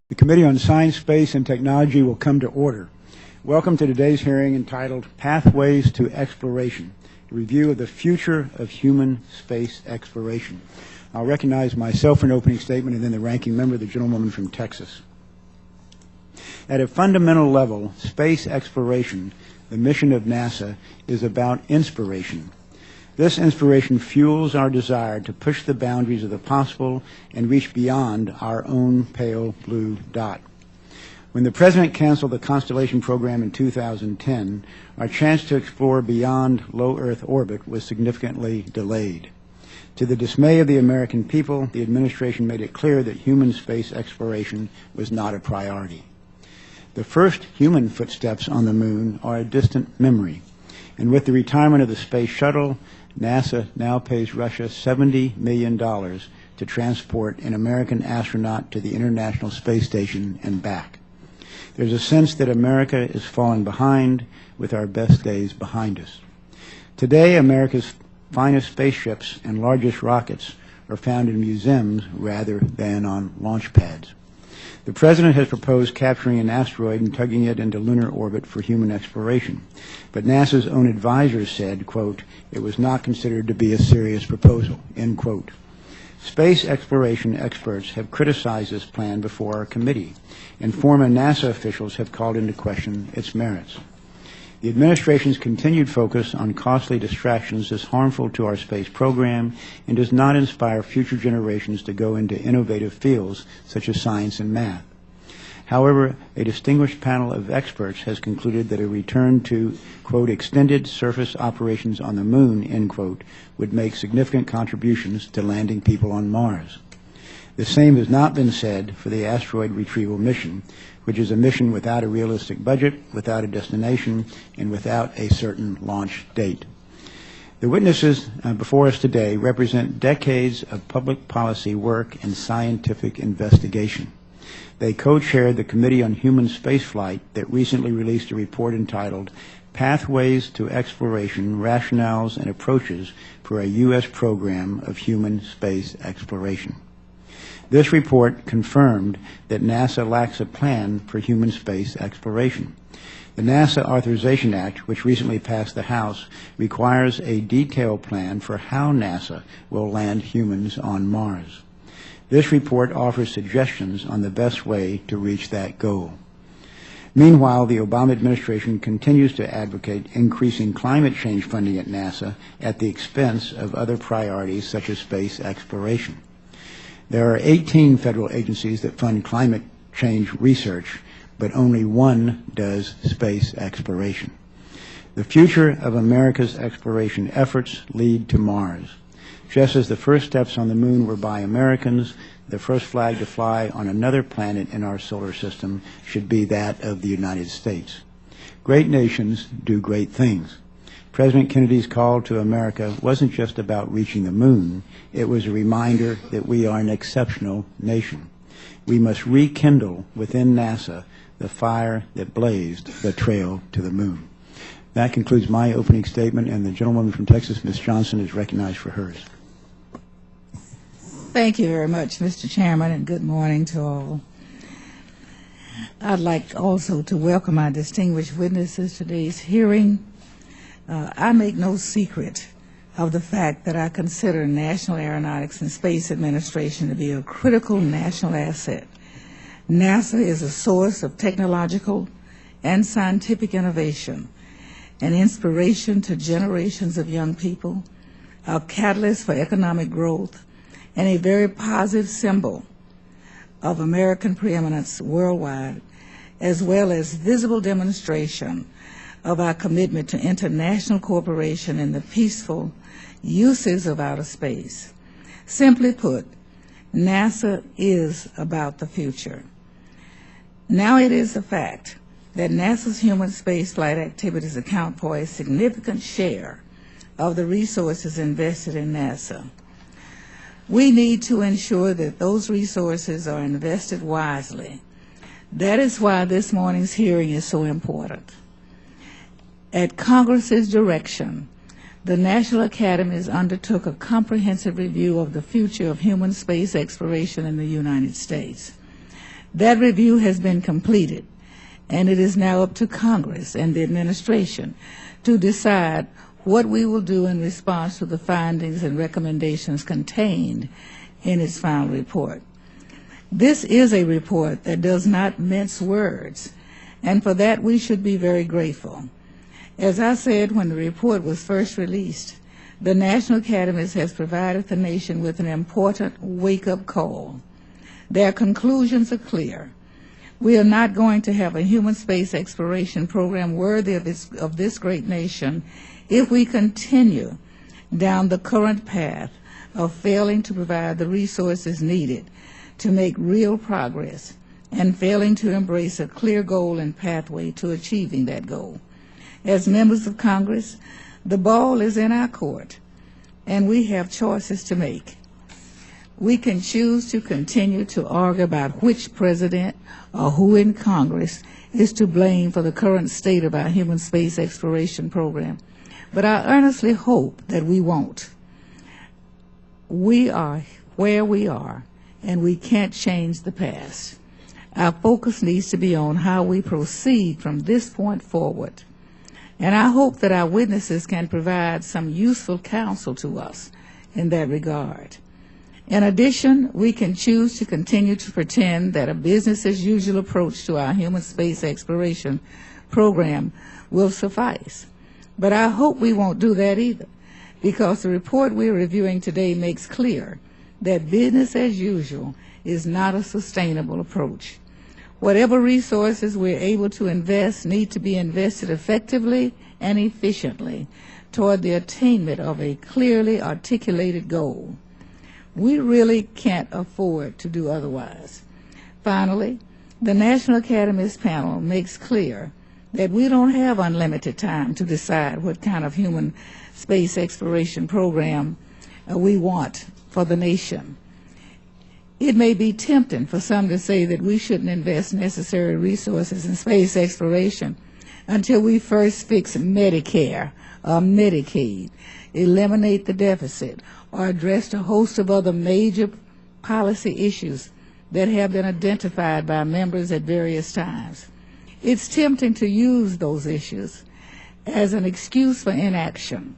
The Committee on Science, Space, and Technology will come to order. Welcome to today's hearing entitled Pathways to Exploration, a review of the future of human space exploration. I'll recognize myself for an opening statement and then the ranking member, the gentlewoman from Texas. At a fundamental level, space exploration, the mission of NASA, is about inspiration. This inspiration fuels our desire to push the boundaries of the possible and reach beyond our own pale blue dot. When the President canceled the Constellation program in 2010, our chance to explore beyond low Earth orbit was significantly delayed. To the dismay of the American people, the administration made it clear that human space exploration was not a priority. The first human footsteps on the moon are a distant memory, and with the retirement of the space shuttle, NASA now pays Russia $70 million to transport an American astronaut to the International Space Station and back. There's a sense that America is falling behind with our best days behind us. Today, America's finest spaceships and largest rockets are found in museums rather than on launch pads. The President has proposed capturing an asteroid and tugging it into lunar orbit for human exploration. But NASA's own advisors said, quote, it was not considered to be a serious proposal, end quote. Space exploration experts have criticized this plan before our committee, and former NASA officials have called into question its merits. The administration's continued focus on costly distractions is harmful to our space program and does not inspire future generations to go into innovative fields such as science and math. However, a distinguished panel of experts has concluded that a return to, quote, extended surface operations on the moon, end quote, would make significant contributions to landing people on Mars. The same has not been said for the asteroid retrieval mission, which is a mission without a realistic budget, without a destination, and without a certain launch date. The witnesses before us today represent decades of public policy work and scientific investigation. They co-chaired the Committee on Human Spaceflight that recently released a report entitled Pathways to Exploration, Rationales and Approaches for a U.S. Program of Human Space Exploration. This report confirmed that NASA lacks a plan for human space exploration. The NASA Authorization Act, which recently passed the House, requires a detailed plan for how NASA will land humans on Mars. This report offers suggestions on the best way to reach that goal. Meanwhile, the Obama administration continues to advocate increasing climate change funding at NASA at the expense of other priorities such as space exploration. There are 18 federal agencies that fund climate change research, but only one does space exploration. The future of America's exploration efforts lead to Mars. Just as the first steps on the moon were by Americans, the first flag to fly on another planet in our solar system should be that of the United States. Great nations do great things. President Kennedy's call to America wasn't just about reaching the moon. It was a reminder that we are an exceptional nation. We must rekindle within NASA the fire that blazed the trail to the moon. That concludes my opening statement, and the gentlewoman from Texas, Ms. Johnson, is recognized for hers. Thank you very much, Mr. Chairman, and good morning to all. I'd like also to welcome our distinguished witnesses to today's hearing. I make no secret of the fact that I consider National Aeronautics and Space Administration to be a critical national asset. NASA is a source of technological and scientific innovation, an inspiration to generations of young people, a catalyst for economic growth, and a very positive symbol of American preeminence worldwide, as well as visible demonstration of our commitment to international cooperation in the peaceful uses of outer space. Simply put, NASA is about the future. Now it is a fact that NASA's human spaceflight activities account for a significant share of the resources invested in NASA. We need to ensure that those resources are invested wisely. That is why this morning's hearing is so important. At Congress's direction, the National Academies undertook a comprehensive review of the future of human space exploration in the United States. That review has been completed, and it is now up to Congress and the administration to decide what we will do in response to the findings and recommendations contained in its final report. This is a report that does not mince words, and for that we should be very grateful. As I said when the report was first released, the National Academies has provided the nation with an important wake-up call. Their conclusions are clear. We are not going to have a human space exploration program worthy of this great nation if we continue down the current path of failing to provide the resources needed to make real progress and failing to embrace a clear goal and pathway to achieving that goal. As members of Congress, the ball is in our court, and we have choices to make. We can choose to continue to argue about which president or who in Congress is to blame for the current state of our human space exploration program, but I earnestly hope that we won't. We are where we are, and we can't change the past. Our focus needs to be on how we proceed from this point forward. And I hope that our witnesses can provide some useful counsel to us in that regard. In addition, we can choose to continue to pretend that a business-as-usual approach to our human space exploration program will suffice. But I hope we won't do that either, because the report we're reviewing today makes clear that business as usual is not a sustainable approach. Whatever resources we're able to invest need to be invested effectively and efficiently toward the attainment of a clearly articulated goal. We really can't afford to do otherwise. Finally, the National Academies panel makes clear that we don't have unlimited time to decide what kind of human space exploration program we want for the nation. It may be tempting for some to say that we shouldn't invest necessary resources in space exploration until we first fix Medicare or Medicaid, eliminate the deficit, or address a host of other major policy issues that have been identified by members at various times. It's tempting to use those issues as an excuse for inaction,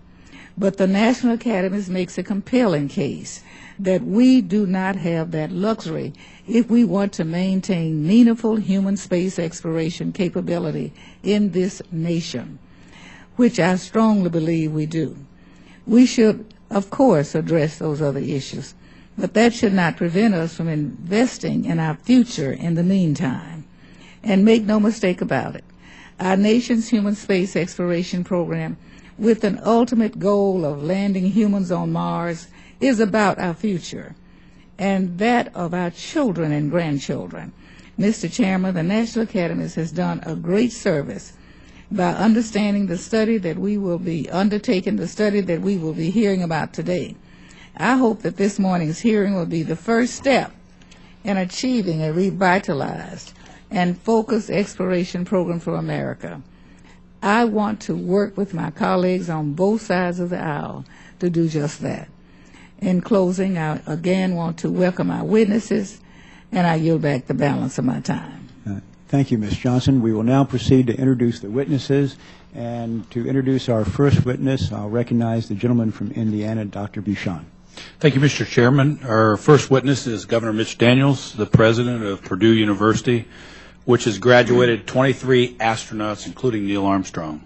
but the National Academies makes a compelling case that we do not have that luxury if we want to maintain meaningful human space exploration capability in this nation, which I strongly believe we do. We should, of course, address those other issues, but that should not prevent us from investing in our future in the meantime. And make no mistake about it, our nation's human space exploration program, with an ultimate goal of landing humans on Mars, is about our future and that of our children and grandchildren. Mr. Chairman, the National Academies has done a great service by understanding the study that we will be undertaking, the study that we will be hearing about today. I hope that this morning's hearing will be the first step in achieving a revitalized and focused exploration program for America. I want to work with my colleagues on both sides of the aisle to do just that. In closing, I again want to welcome our witnesses, and I yield back the balance of my time. Thank you, Ms. Johnson. We will now proceed to introduce the witnesses. And to introduce our first witness, I'll recognize the gentleman from Indiana, Dr. Buchan. Thank you, Mr. Chairman. Our first witness is Governor Mitch Daniels, the president of Purdue University, which has graduated 23 astronauts, including Neil Armstrong.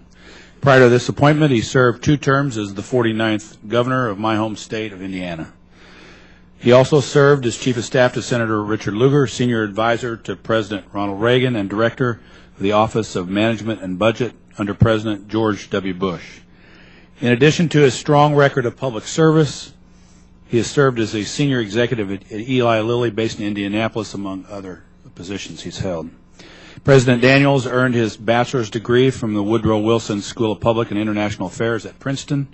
Prior to this appointment, he served 2 terms as the 49th governor of my home state of Indiana. He also served as Chief of Staff to Senator Richard Lugar, Senior Advisor to President Ronald Reagan, and Director of the Office of Management and Budget under President George W. Bush. In addition to his strong record of public service, he has served as a Senior Executive at Eli Lilly, based in Indianapolis, among other positions he's held. President Daniels earned his bachelor's degree from the Woodrow Wilson School of Public and International Affairs at Princeton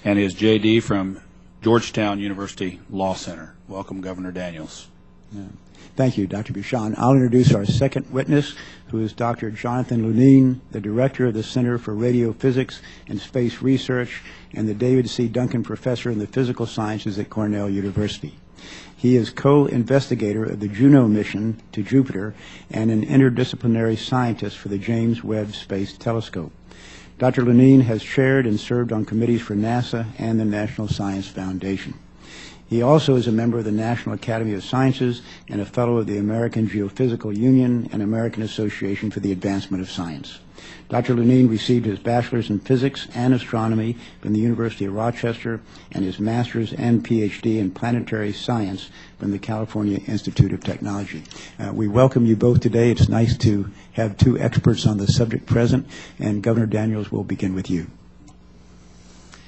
and his J.D. from Georgetown University Law Center. Welcome, Governor Daniels. Thank you, Dr. Buchan. I'll introduce our second witness, who is Dr. Jonathan Lunine, the Director of the Center for Radiophysics and Space Research and the David C. Duncan Professor in the Physical Sciences at Cornell University. He is co-investigator of the Juno mission to Jupiter and an interdisciplinary scientist for the James Webb Space Telescope. Dr. Lunine has chaired and served on committees for NASA and the National Science Foundation. He also is a member of the National Academy of Sciences and a fellow of the American Geophysical Union and American Association for the Advancement of Science. Dr. Lunine received his bachelor's in physics and astronomy from the University of Rochester and his master's and PhD in planetary science from the California Institute of Technology. We welcome you both today. It's nice to have two experts on the subject present, and Governor Daniels will begin with you.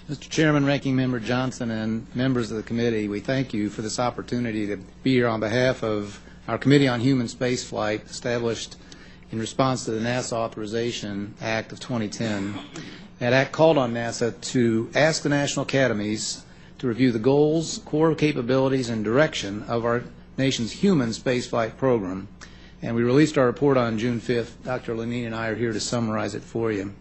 Mr. Chairman, Ranking Member Johnson, and members of the committee, we thank you for this opportunity to be here on behalf of our Committee on Human Spaceflight, established in response to the NASA Authorization Act of 2010. That act called on NASA to ask the National Academies to review the goals, core capabilities, and direction of our nation's human spaceflight program. And we released our report on June 5th. Dr. Lunine and I are here to summarize it for you.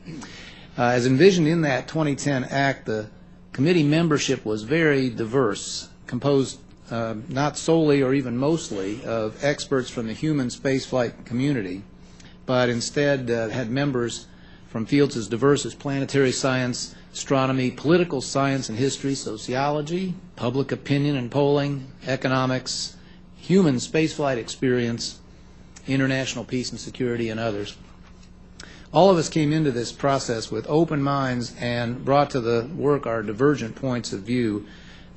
As envisioned in that 2010 Act, the committee membership was very diverse, composed not solely or even mostly of experts from the human spaceflight community, but instead had members from fields as diverse as planetary science, astronomy, political science and history, sociology, public opinion and polling, economics, human spaceflight experience, international peace and security, and others. All of us came into this process with open minds and brought to the work our divergent points of view.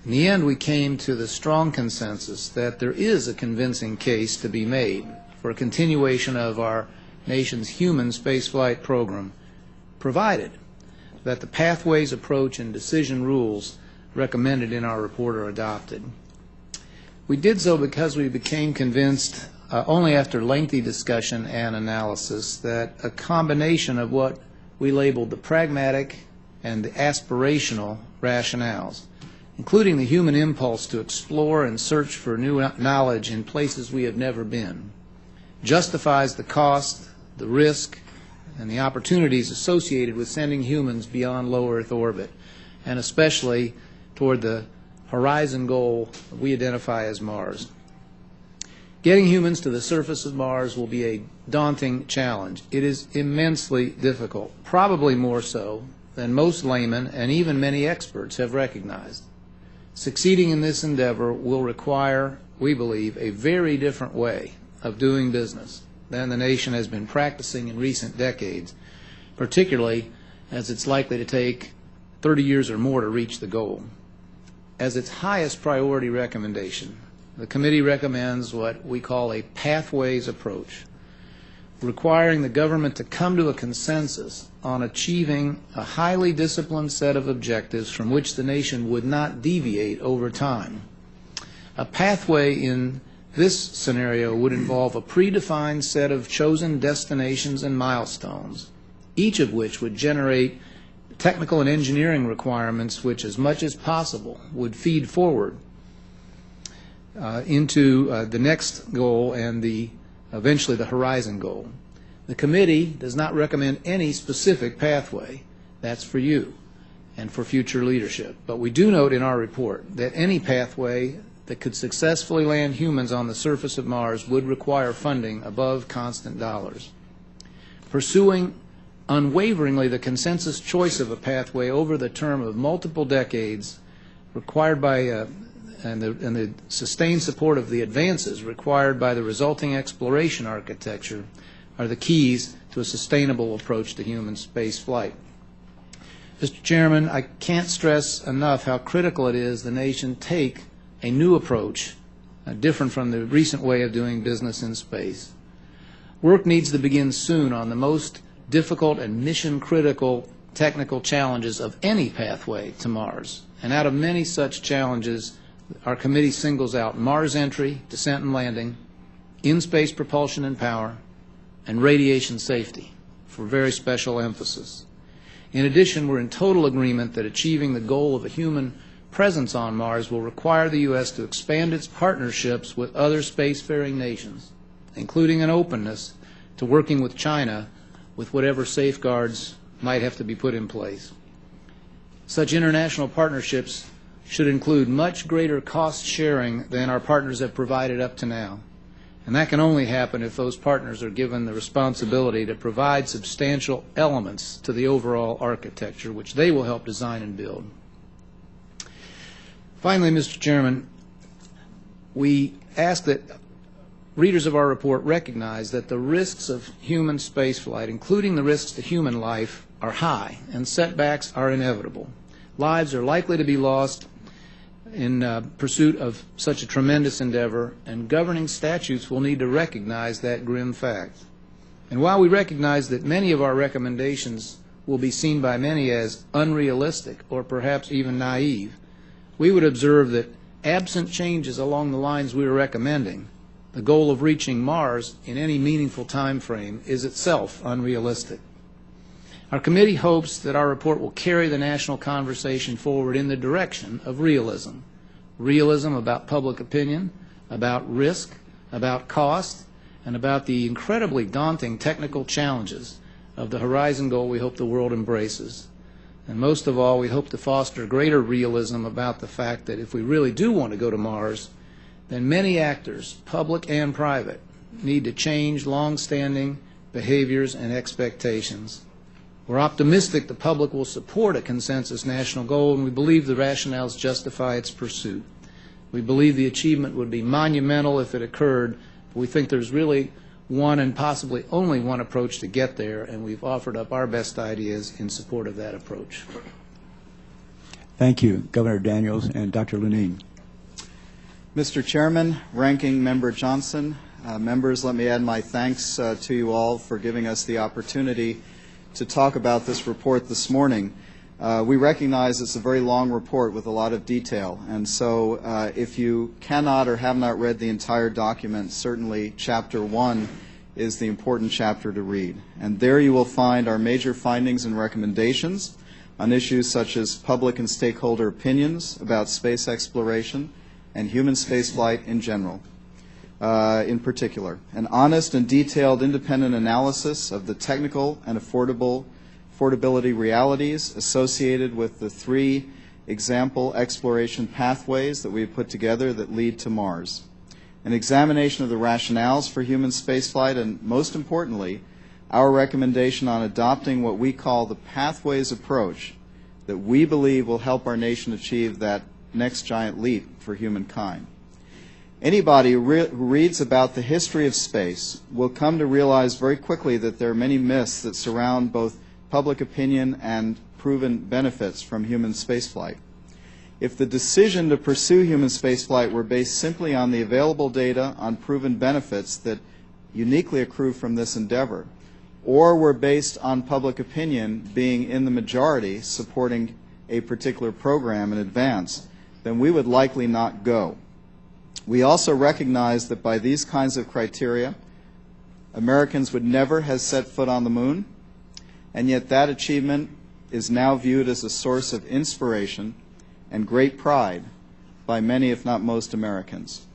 In the end, we came to the strong consensus that there is a convincing case to be made for a continuation of our nation's human spaceflight program, provided that the pathways, approach, and decision rules recommended in our report are adopted. We did so because we became convinced only after lengthy discussion and analysis that a combination of what we labeled the pragmatic and the aspirational rationales, including the human impulse to explore and search for new knowledge in places we have never been, justifies the cost, the risk, and the opportunities associated with sending humans beyond low Earth orbit, and especially toward the horizon goal we identify as Mars. Getting humans to the surface of Mars will be a daunting challenge. It is immensely difficult, probably more so than most laymen and even many experts have recognized. Succeeding in this endeavor will require, we believe, a very different way of doing business than the nation has been practicing in recent decades, particularly as it's likely to take 30 years or more to reach the goal. As its highest priority recommendation, the committee recommends what we call a pathways approach, requiring the government to come to a consensus on achieving a highly disciplined set of objectives from which the nation would not deviate over time. A pathway in this scenario would involve a predefined set of chosen destinations and milestones, each of which would generate technical and engineering requirements which, as much as possible, would feed forward into the next goal and eventually the horizon goal. The committee does not recommend any specific pathway. That's for you and for future leadership. But we do note in our report that any pathway that could successfully land humans on the surface of Mars would require funding above constant dollars. Pursuing unwaveringly the consensus choice of a pathway over the term of multiple decades required by and the sustained support of the advances required by the resulting exploration architecture are the keys to a sustainable approach to human space flight. Mr. Chairman, I can't stress enough how critical it is the nation take a new approach, different from the recent way of doing business in space. Work needs to begin soon on the most difficult and mission-critical technical challenges of any pathway to Mars. And out of many such challenges, our committee singles out Mars entry, descent and landing, in-space propulsion and power, and radiation safety for very special emphasis. In addition, we're in total agreement that achieving the goal of a human presence on Mars will require the U.S. to expand its partnerships with other spacefaring nations, including an openness to working with China with whatever safeguards might have to be put in place. Such international partnerships should include much greater cost sharing than our partners have provided up to now. And that can only happen if those partners are given the responsibility to provide substantial elements to the overall architecture, which they will help design and build. Finally, Mr. Chairman, we ask that readers of our report recognize that the risks of human spaceflight, including the risks to human life, are high, and setbacks are inevitable. Lives are likely to be lost in pursuit of such a tremendous endeavor, and governing statutes will need to recognize that grim fact. And while we recognize that many of our recommendations will be seen by many as unrealistic or perhaps even naive, we would observe that absent changes along the lines we are recommending, the goal of reaching Mars in any meaningful time frame is itself unrealistic. Our committee hopes that our report will carry the national conversation forward in the direction of realism. Realism about public opinion, about risk, about cost, and about the incredibly daunting technical challenges of the horizon goal we hope the world embraces. And most of all, we hope to foster greater realism about the fact that if we really do want to go to Mars, then many actors, public and private, need to change long-standing behaviors and expectations. We're optimistic the public will support a consensus national goal, and we believe the rationales justify its pursuit. We believe the achievement would be monumental if it occurred, but we think there's really one and possibly only one approach to get there, and we've offered up our best ideas in support of that approach. Thank you, Governor Daniels and Dr. Lunine. Mr. Chairman, Ranking Member Johnson, members, let me add my thanks to you all for giving us the opportunity to talk about this report this morning. We recognize it's a very long report with a lot of detail, and so if you cannot or have not read the entire document, certainly Chapter 1 is the important chapter to read. And there you will find our major findings and recommendations on issues such as public and stakeholder opinions about space exploration and human spaceflight in general. In particular, an honest and detailed independent analysis of the technical and affordability realities associated with the 3 example exploration pathways that we have put together that lead to Mars. An examination of the rationales for human spaceflight, and most importantly, our recommendation on adopting what we call the pathways approach that we believe will help our nation achieve that next giant leap for humankind. Anybody who reads about the history of space will come to realize very quickly that there are many myths that surround both public opinion and proven benefits from human spaceflight. If the decision to pursue human spaceflight were based simply on the available data on proven benefits that uniquely accrue from this endeavor, or were based on public opinion being in the majority supporting a particular program in advance, then we would likely not go. We also recognize that by these kinds of criteria, Americans would never have set foot on the moon, and yet that achievement is now viewed as a source of inspiration and great pride by many, if not most, Americans.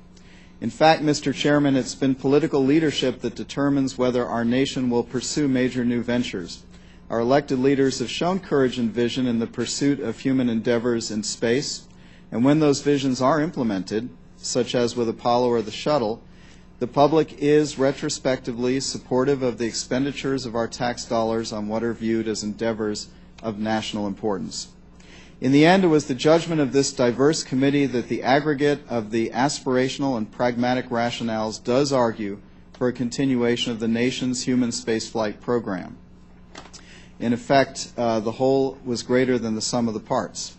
In fact, Mr. Chairman, it's been political leadership that determines whether our nation will pursue major new ventures. Our elected leaders have shown courage and vision in the pursuit of human endeavors in space, and when those visions are implemented, such as with Apollo or the shuttle, the public is retrospectively supportive of the expenditures of our tax dollars on what are viewed as endeavors of national importance. In the end, it was the judgment of this diverse committee that the aggregate of the aspirational and pragmatic rationales does argue for a continuation of the nation's human spaceflight program. In effect, the whole was greater than the sum of the parts.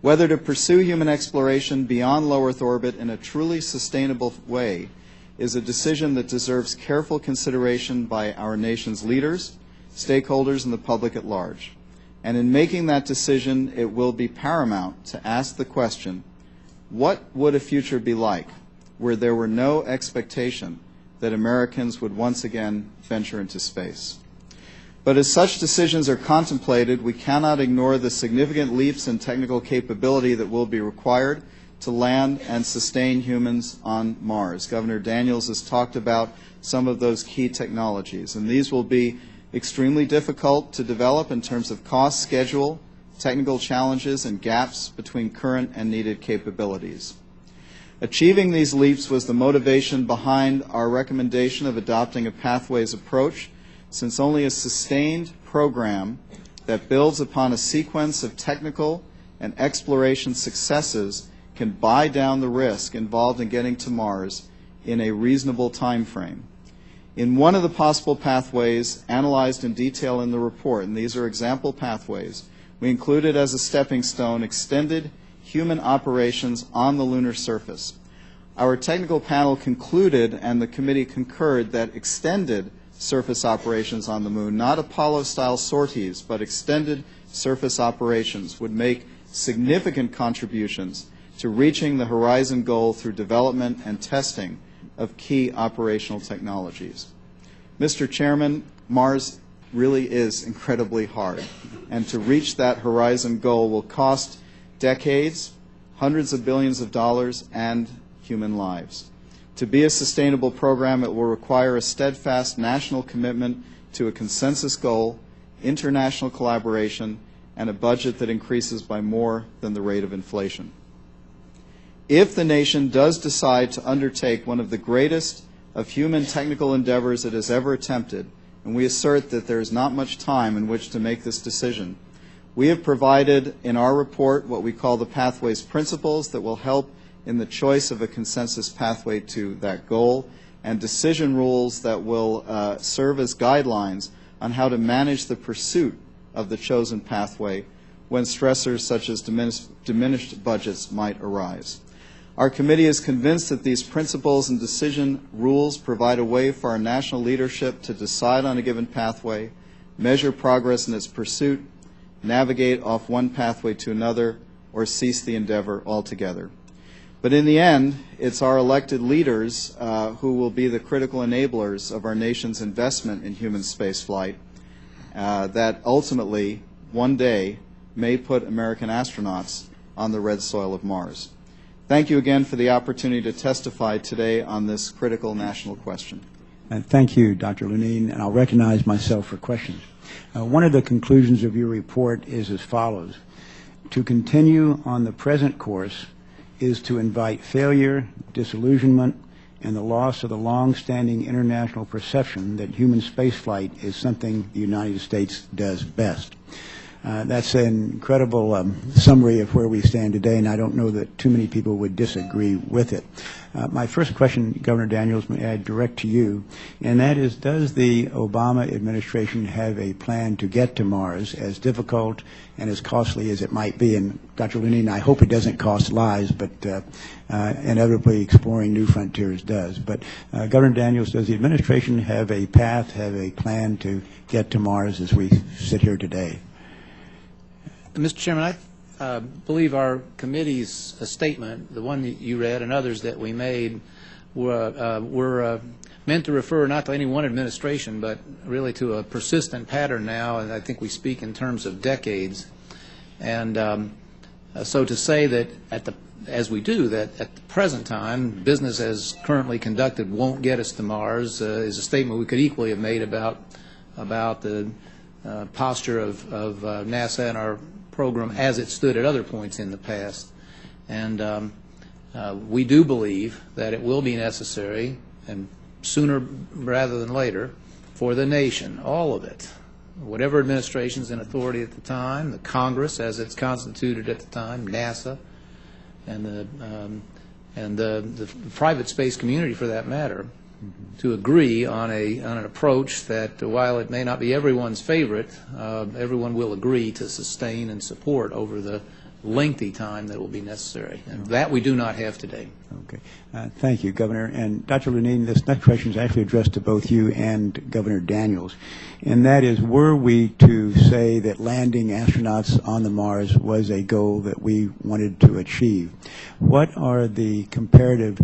Whether to pursue human exploration beyond low Earth orbit in a truly sustainable way is a decision that deserves careful consideration by our nation's leaders, stakeholders, and the public at large. And in making that decision, it will be paramount to ask the question, what would a future be like where there were no expectation that Americans would once again venture into space? But as such decisions are contemplated, we cannot ignore the significant leaps in technical capability that will be required to land and sustain humans on Mars. Governor Daniels has talked about some of those key technologies, and these will be extremely difficult to develop in terms of cost, schedule, technical challenges, and gaps between current and needed capabilities. Achieving these leaps was the motivation behind our recommendation of adopting a pathways approach, since only a sustained program that builds upon a sequence of technical and exploration successes can buy down the risk involved in getting to Mars in a reasonable time frame. In one of the possible pathways analyzed in detail in the report, and these are example pathways, we included as a stepping stone extended human operations on the lunar surface. Our technical panel concluded, and the committee concurred, that extended surface operations on the moon, not Apollo-style sorties, but extended surface operations, would make significant contributions to reaching the Horizon goal through development and testing of key operational technologies. Mr. Chairman, Mars really is incredibly hard, and to reach that Horizon goal will cost decades, hundreds of billions of dollars, and human lives. To be a sustainable program, it will require a steadfast national commitment to a consensus goal, international collaboration, and a budget that increases by more than the rate of inflation. If the nation does decide to undertake one of the greatest of human technical endeavors it has ever attempted, and we assert that there is not much time in which to make this decision, we have provided in our report what we call the Pathways Principles that will help in the choice of a consensus pathway to that goal, and decision rules that will serve as guidelines on how to manage the pursuit of the chosen pathway when stressors such as diminished budgets might arise. Our committee is convinced that these principles and decision rules provide a way for our national leadership to decide on a given pathway, measure progress in its pursuit, navigate off one pathway to another, or cease the endeavor altogether. But in the end, it's our elected leaders who will be the critical enablers of our nation's investment in human spaceflight that ultimately, one day, may put American astronauts on the red soil of Mars. Thank you again for the opportunity to testify today on this critical national question. Thank you, Dr. Lunine, and I'll recognize myself for questions. One of the conclusions of your report is as follows: to continue on the present course is to invite failure, disillusionment, and the loss of the long-standing international perception that human spaceflight is something the United States does best. That's an incredible summary of where we stand today, and I don't know that too many people would disagree with it. My first question, Governor Daniels, may I direct to you, and that is, does the Obama administration have a plan to get to Mars, as difficult and as costly as it might be? And Dr. Lunine, I hope it doesn't cost lives, but inevitably exploring new frontiers does. But Governor Daniels, does the administration have a path, have a plan to get to Mars as we sit here today? Mr. Chairman, I believe our committee's statement, the one that you read and others that we made, were meant to refer not to any one administration, but really to a persistent pattern now, and I think we speak in terms of decades. And so to say that, as we do, that at the present time, business as currently conducted won't get us to Mars is a statement we could equally have made about the posture of NASA and our program as it stood at other points in the past. And we do believe that it will be necessary, and sooner rather than later, for the nation, all of it, whatever administration's in authority at the time, the Congress as it's constituted at the time, NASA, and the private space community for that matter, to agree on an approach that, while it may not be everyone's favorite, everyone will agree to sustain and support over the lengthy time that will be necessary. And that we do not have today. Okay. Thank you, Governor. And Dr. Lunine, this next question is actually addressed to both you and Governor Daniels. And that is, were we to say that landing astronauts on the Mars was a goal that we wanted to achieve, what are the comparative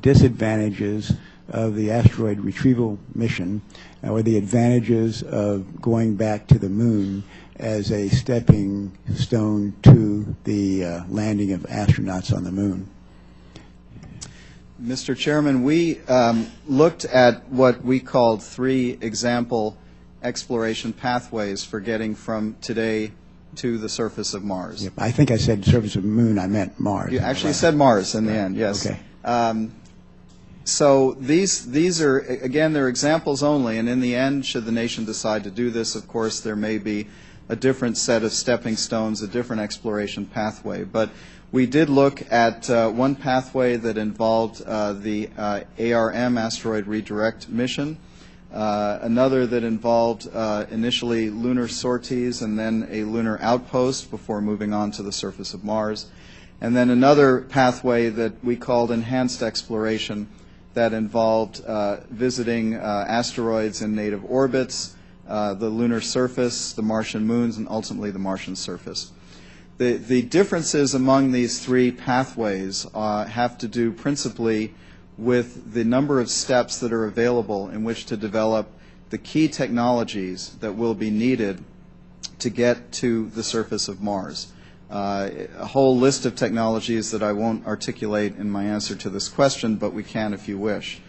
disadvantages of the asteroid retrieval mission, or the advantages of going back to the moon as a stepping stone to the landing of astronauts on the moon? Mr. Chairman, we looked at what we called 3 example exploration pathways for getting from today to the surface of Mars. Yep. I think I said surface of the moon. I meant Mars. You actually said Mars in the end, yes. Okay. So these are, again, they're examples only, and in the end, should the nation decide to do this, of course, there may be a different set of stepping stones, a different exploration pathway. But we did look at one pathway that involved the ARM, Asteroid Redirect Mission, another that involved initially lunar sorties and then a lunar outpost before moving on to the surface of Mars, and then another pathway that we called enhanced exploration that involved visiting asteroids in native orbits, the lunar surface, the Martian moons, and ultimately the Martian surface. The differences among these three pathways have to do principally with the number of steps that are available in which to develop the key technologies that will be needed to get to the surface of Mars. A whole list of technologies that I won't articulate in my answer to this question, but we can if you wish.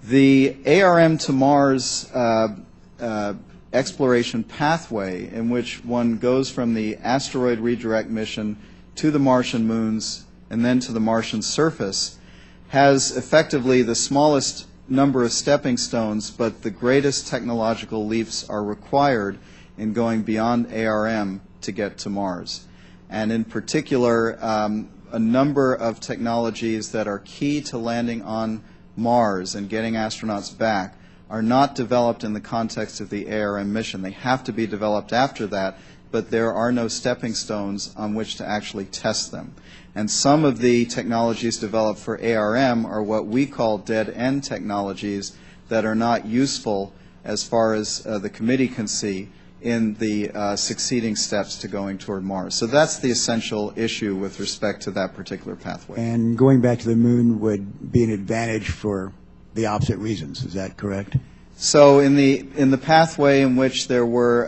The ARM to Mars exploration pathway, in which one goes from the asteroid redirect mission to the Martian moons and then to the Martian surface, has effectively the smallest number of stepping stones, but the greatest technological leaps are required in going beyond ARM to get to Mars. And in particular, a number of technologies that are key to landing on Mars and getting astronauts back are not developed in the context of the ARM mission. They have to be developed after that, but there are no stepping stones on which to actually test them. And some of the technologies developed for ARM are what we call dead-end technologies that are not useful, as far as the committee can see, in the succeeding steps to going toward Mars. So that's the essential issue with respect to that particular pathway. And going back to the moon would be an advantage for the opposite reasons. Is that correct? So in the pathway in which there were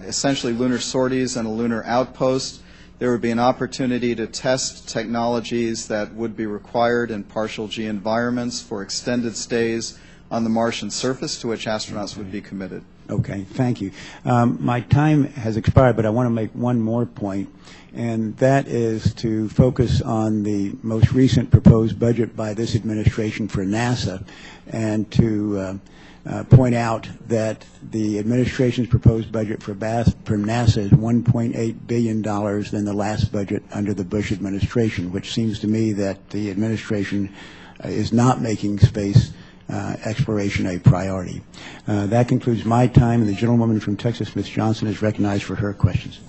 essentially lunar sorties and a lunar outpost, there would be an opportunity to test technologies that would be required in partial G environments for extended stays on the Martian surface, to which astronauts would be committed. Okay, thank you. My time has expired, but I want to make one more point, and that is to focus on the most recent proposed budget by this administration for NASA, and to point out that the administration's proposed budget for NASA is $1.8 billion than the last budget under the Bush administration, which seems to me that the administration is not making space exploration a priority. That concludes my time, and the gentlewoman from Texas, Ms. Johnson, is recognized for her questions.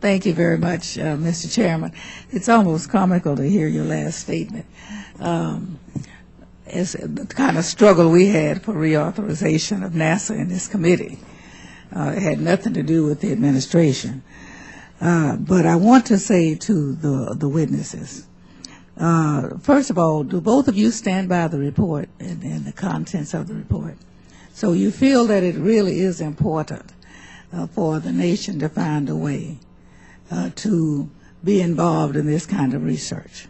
Thank you very much, Mr. Chairman. It's almost comical to hear your last statement. It's the kind of struggle we had for reauthorization of NASA in this committee. It had nothing to do with the administration. But I want to say to the witnesses, first of all, do both of you stand by the report and the contents of the report? So you feel that it really is important for the nation to find a way to be involved in this kind of research?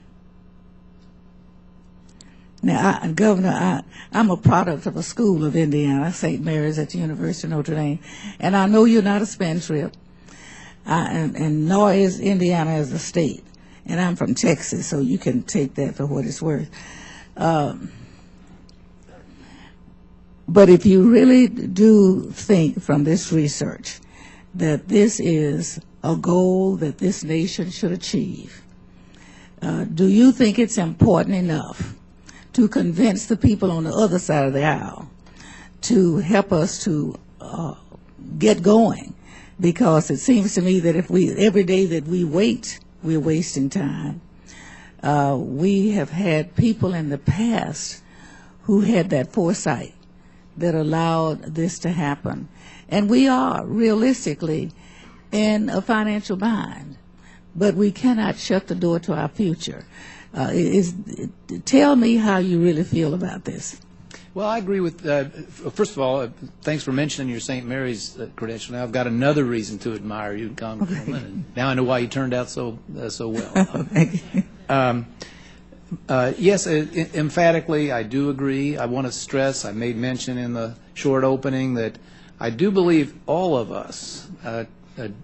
Now, Governor, I'm a product of a school of Indiana, St. Mary's at the University of Notre Dame, and I know you're not a spendthrift, and nor is Indiana as a state. And I'm from Texas, so you can take that for what it's worth. But if you really do think from this research that this is a goal that this nation should achieve, do you think it's important enough to convince the people on the other side of the aisle to help us to get going? Because it seems to me that if every day that we wait, we're wasting time. We have had people in the past who had that foresight that allowed this to happen. And we are realistically in a financial bind, but we cannot shut the door to our future. Tell me how you really feel about this. Well, I agree with, first of all, thanks for mentioning your St. Mary's credential. Now I've got another reason to admire you, Congresswoman. Okay. And now I know why you turned out so well. Thank you. Yes, emphatically, I do agree. I want to stress, I made mention in the short opening that I do believe all of us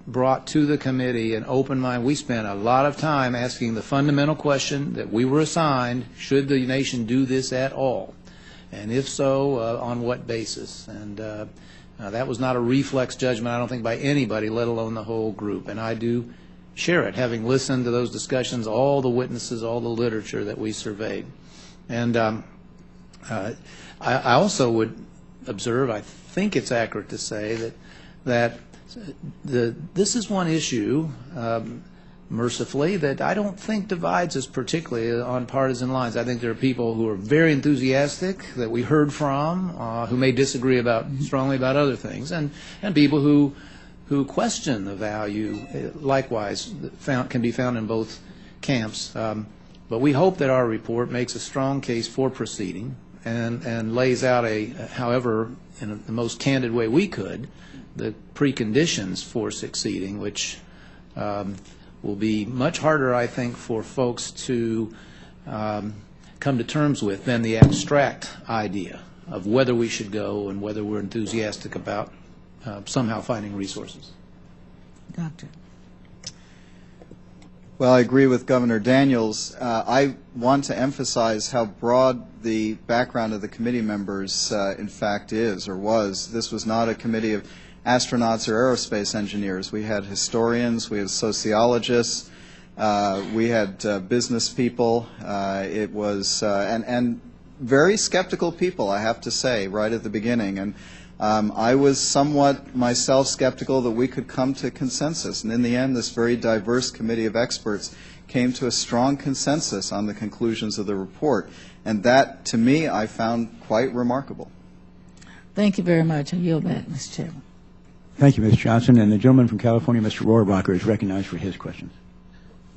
brought to the committee an open mind. We spent a lot of time asking the fundamental question that we were assigned: should the nation do this at all? And if so, on what basis? And that was not a reflex judgment, I don't think, by anybody, let alone the whole group. And I do share it, having listened to those discussions, all the witnesses, all the literature that we surveyed. And I also would observe, I think it's accurate to say that this is one issue, mercifully, that I don't think divides us particularly on partisan lines. I think there are people who are very enthusiastic that we heard from, who may disagree strongly about other things, and people who question the value, likewise, can be found in both camps. But we hope that our report makes a strong case for proceeding and lays out, however, in the most candid way we could, the preconditions for succeeding, which will be much harder, I think, for folks to come to terms with than the abstract idea of whether we should go and whether we're enthusiastic about somehow finding resources. Doctor. Well, I agree with Governor Daniels. I want to emphasize how broad the background of the committee members, in fact, is or was. This was not a committee of astronauts or aerospace engineers. We had historians, we had sociologists, we had business people. It was and very skeptical people, I have to say, right at the beginning. And I was somewhat myself skeptical that we could come to consensus. And in the end, this very diverse committee of experts came to a strong consensus on the conclusions of the report. And that, to me, I found quite remarkable. Thank you very much. I yield back, Mr. Chairman. Thank you, Ms. Johnson. And the gentleman from California, Mr. Rohrabacher, is recognized for his questions.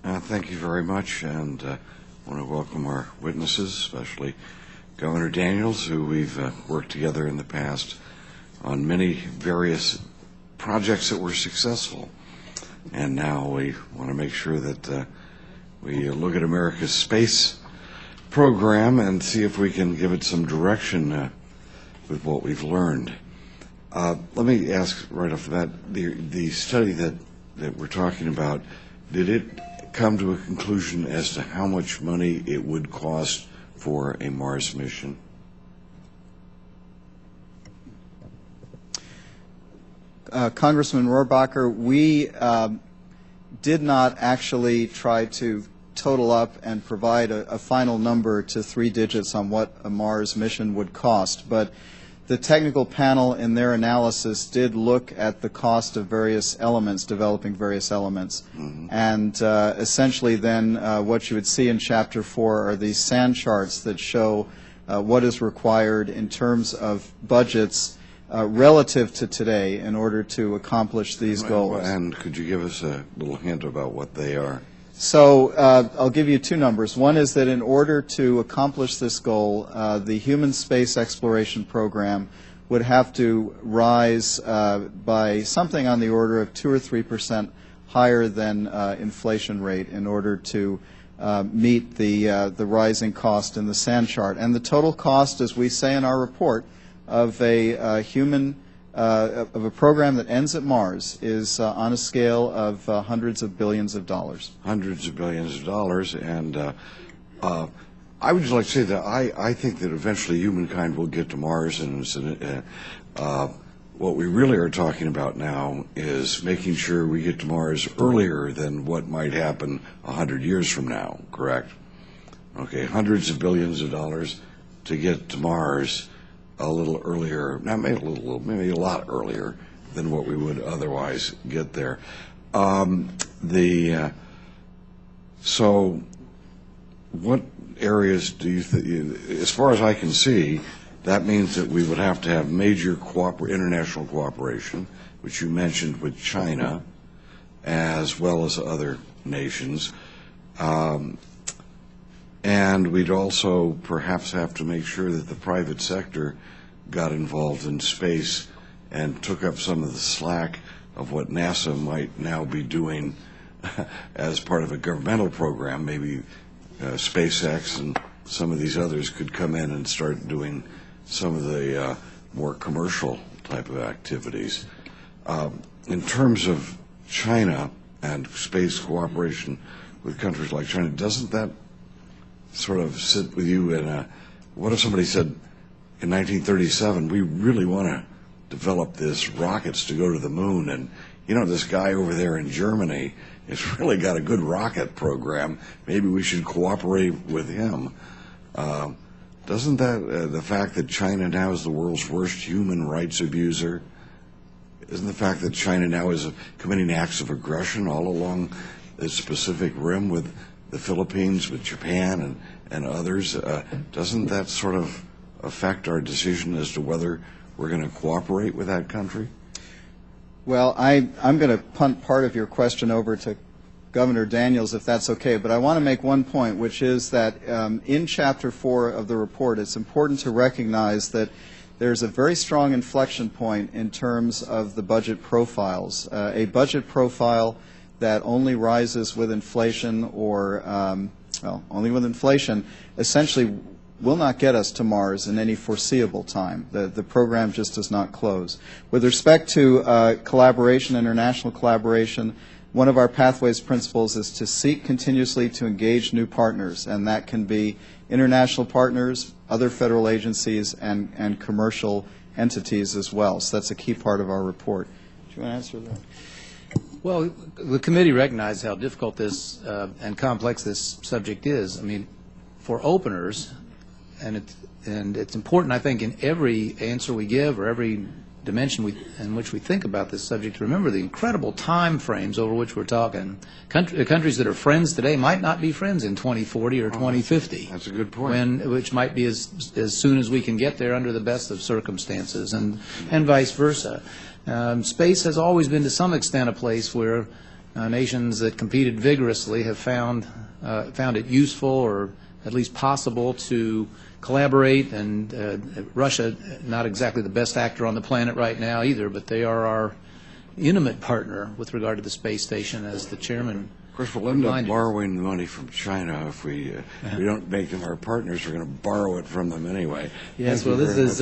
Thank you very much, and I want to welcome our witnesses, especially Governor Daniels, who we've worked together in the past on many various projects that were successful. And now we want to make sure that we look at America's space program and see if we can give it some direction with what we've learned. Let me ask right off the bat, the study that we're talking about, did it come to a conclusion as to how much money it would cost for a Mars mission? Congressman Rohrabacher, we did not actually try to total up and provide a final number to 3 digits on what a Mars mission would cost, but the technical panel in their analysis did look at the cost of various elements, developing various elements. Mm-hmm. And essentially then what you would see in Chapter 4 are these sand charts that show what is required in terms of budgets relative to today in order to accomplish these goals. And could you give us a little hint about what they are? So I'll give you 2 numbers. One is that in order to accomplish this goal, the human space exploration program would have to rise by something on the order of 2 or 3% higher than inflation rate in order to meet the rising cost in the sand chart. And the total cost, as we say in our report, of a of a program that ends at Mars is on a scale of hundreds of billions of dollars. Hundreds of billions of dollars, and I would just like to say that I think that eventually humankind will get to Mars, and what we really are talking about now is making sure we get to Mars earlier than what might happen 100 years from now, correct? Okay, hundreds of billions of dollars to get to Mars a little earlier, not maybe a little, maybe a lot earlier than what we would otherwise get there. So what areas do you think, as far as I can see, that means that we would have to have major international cooperation, which you mentioned with China, as well as other nations. And we'd also perhaps have to make sure that the private sector got involved in space and took up some of the slack of what NASA might now be doing as part of a governmental program. Maybe SpaceX and some of these others could come in and start doing some of the more commercial type of activities. In terms of China and space cooperation with countries like China, doesn't that sort of sit with you in a, what if somebody said in 1937, we really want to develop this rockets to go to the moon, and you know, this guy over there in Germany has really got a good rocket program, maybe we should cooperate with him. Doesn't that, the fact that China now is the world's worst human rights abuser, isn't the fact that China now is committing acts of aggression all along its Pacific Rim with the Philippines, with Japan and others, doesn't that sort of affect our decision as to whether we're going to cooperate with that country? Well, I'm going to punt part of your question over to Governor Daniels, if that's okay, but I want to make one point, which is that in Chapter 4 of the report, it's important to recognize that there's a very strong inflection point in terms of the budget profiles. A budget profile that only rises with inflation or, well, only with inflation, essentially will not get us to Mars in any foreseeable time. The program just does not close. With respect to collaboration, international collaboration, one of our Pathways principles is to seek continuously to engage new partners, and that can be international partners, other federal agencies, and commercial entities as well. So that's a key part of our report. Do you want to answer that? Well, the committee recognized how difficult this and complex this subject is. I mean, for openers, and it's important, I think, in every answer we give or every dimension in which we think about this subject, to remember the incredible time frames over which we're talking. Countries that are friends today might not be friends in 2040 or 2050. That's a good point. Which might be as soon as we can get there under the best of circumstances, and vice versa. Space has always been to some extent a place where nations that competed vigorously have found it useful or at least possible to collaborate, and Russia, not exactly the best actor on the planet right now either, but they are our intimate partner with regard to the space station, as the chairman Of course, we'll end up borrowing money from China if we don't make them our partners. We're going to borrow it from them anyway. Yes, well, this is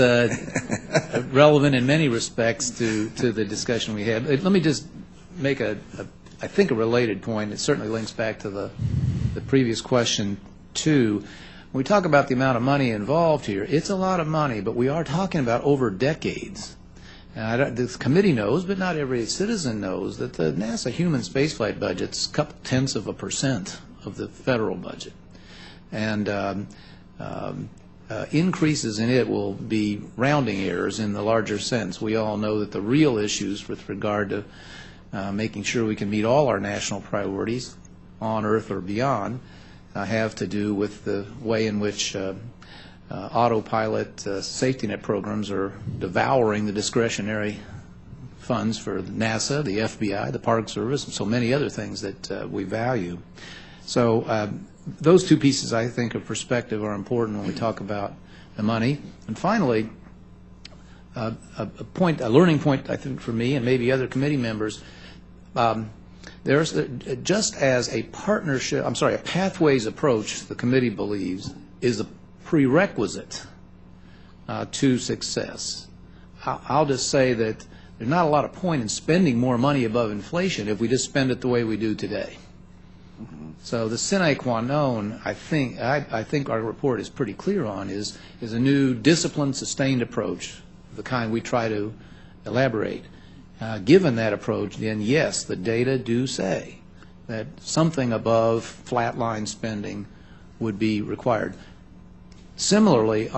relevant in many respects to the discussion we had. Let me just make I think, a related point. It certainly links back to the previous question, too. When we talk about the amount of money involved here, it's a lot of money, but we are talking about over decades. This committee knows, but not every citizen knows, that the NASA human spaceflight budget's a couple tenths of a % of the federal budget. And increases in it will be rounding errors in the larger sense. We all know that the real issues with regard to making sure we can meet all our national priorities on Earth or beyond have to do with the way in which autopilot safety net programs are devouring the discretionary funds for NASA, the FBI, the Park Service, and so many other things that we value. So those two pieces, I think, of perspective are important when we talk about the money. And finally, a learning point, I think, for me and maybe other committee members, there's just as a pathways approach, the committee believes, is a prerequisite to success. I'll just say that there's not a lot of point in spending more money above inflation if we just spend it the way we do today. So the sine qua non, I think our report is pretty clear on, is a new disciplined, sustained approach, the kind we try to elaborate. Given that approach, then yes, the data do say that something above flatline spending would be required. Similarly,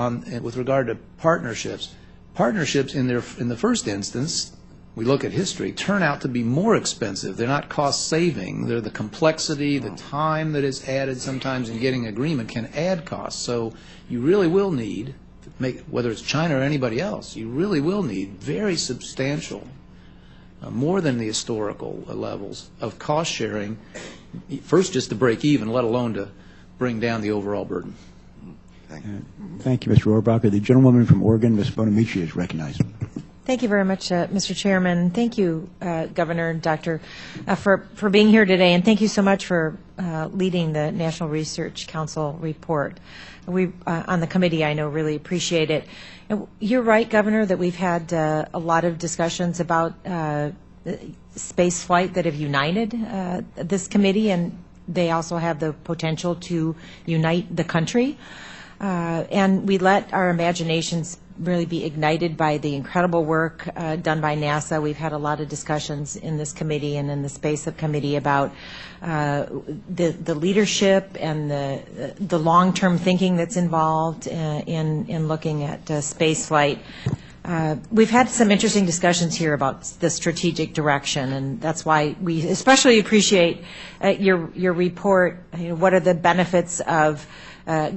with regard to partnerships in the first instance, we look at history, turn out to be more expensive. They're not cost-saving. They're the complexity, the time that is added sometimes in getting agreement can add costs. So you really will need, whether it's China or anybody else, you really will need very substantial, more than the historical levels of cost sharing, first just to break even, let alone to bring down the overall burden. Thank you. Thank you, Mr. Rohrabacher. The gentlewoman from Oregon, Ms. Bonamici, is recognized. Thank you very much, Mr. Chairman. Thank you, Governor and Doctor, for being here today, and thank you so much for leading the National Research Council report. We, on the committee, I know, really appreciate it. And you're right, Governor, that we've had a lot of discussions about space flight that have united this committee, and they also have the potential to unite the country. And we let our imaginations really be ignited by the incredible work done by NASA. We've had a lot of discussions in this committee and in the Space Subcommittee about the leadership and the long-term thinking that's involved in looking at space flight. We've had some interesting discussions here about the strategic direction, and that's why we especially appreciate your report. What are the benefits of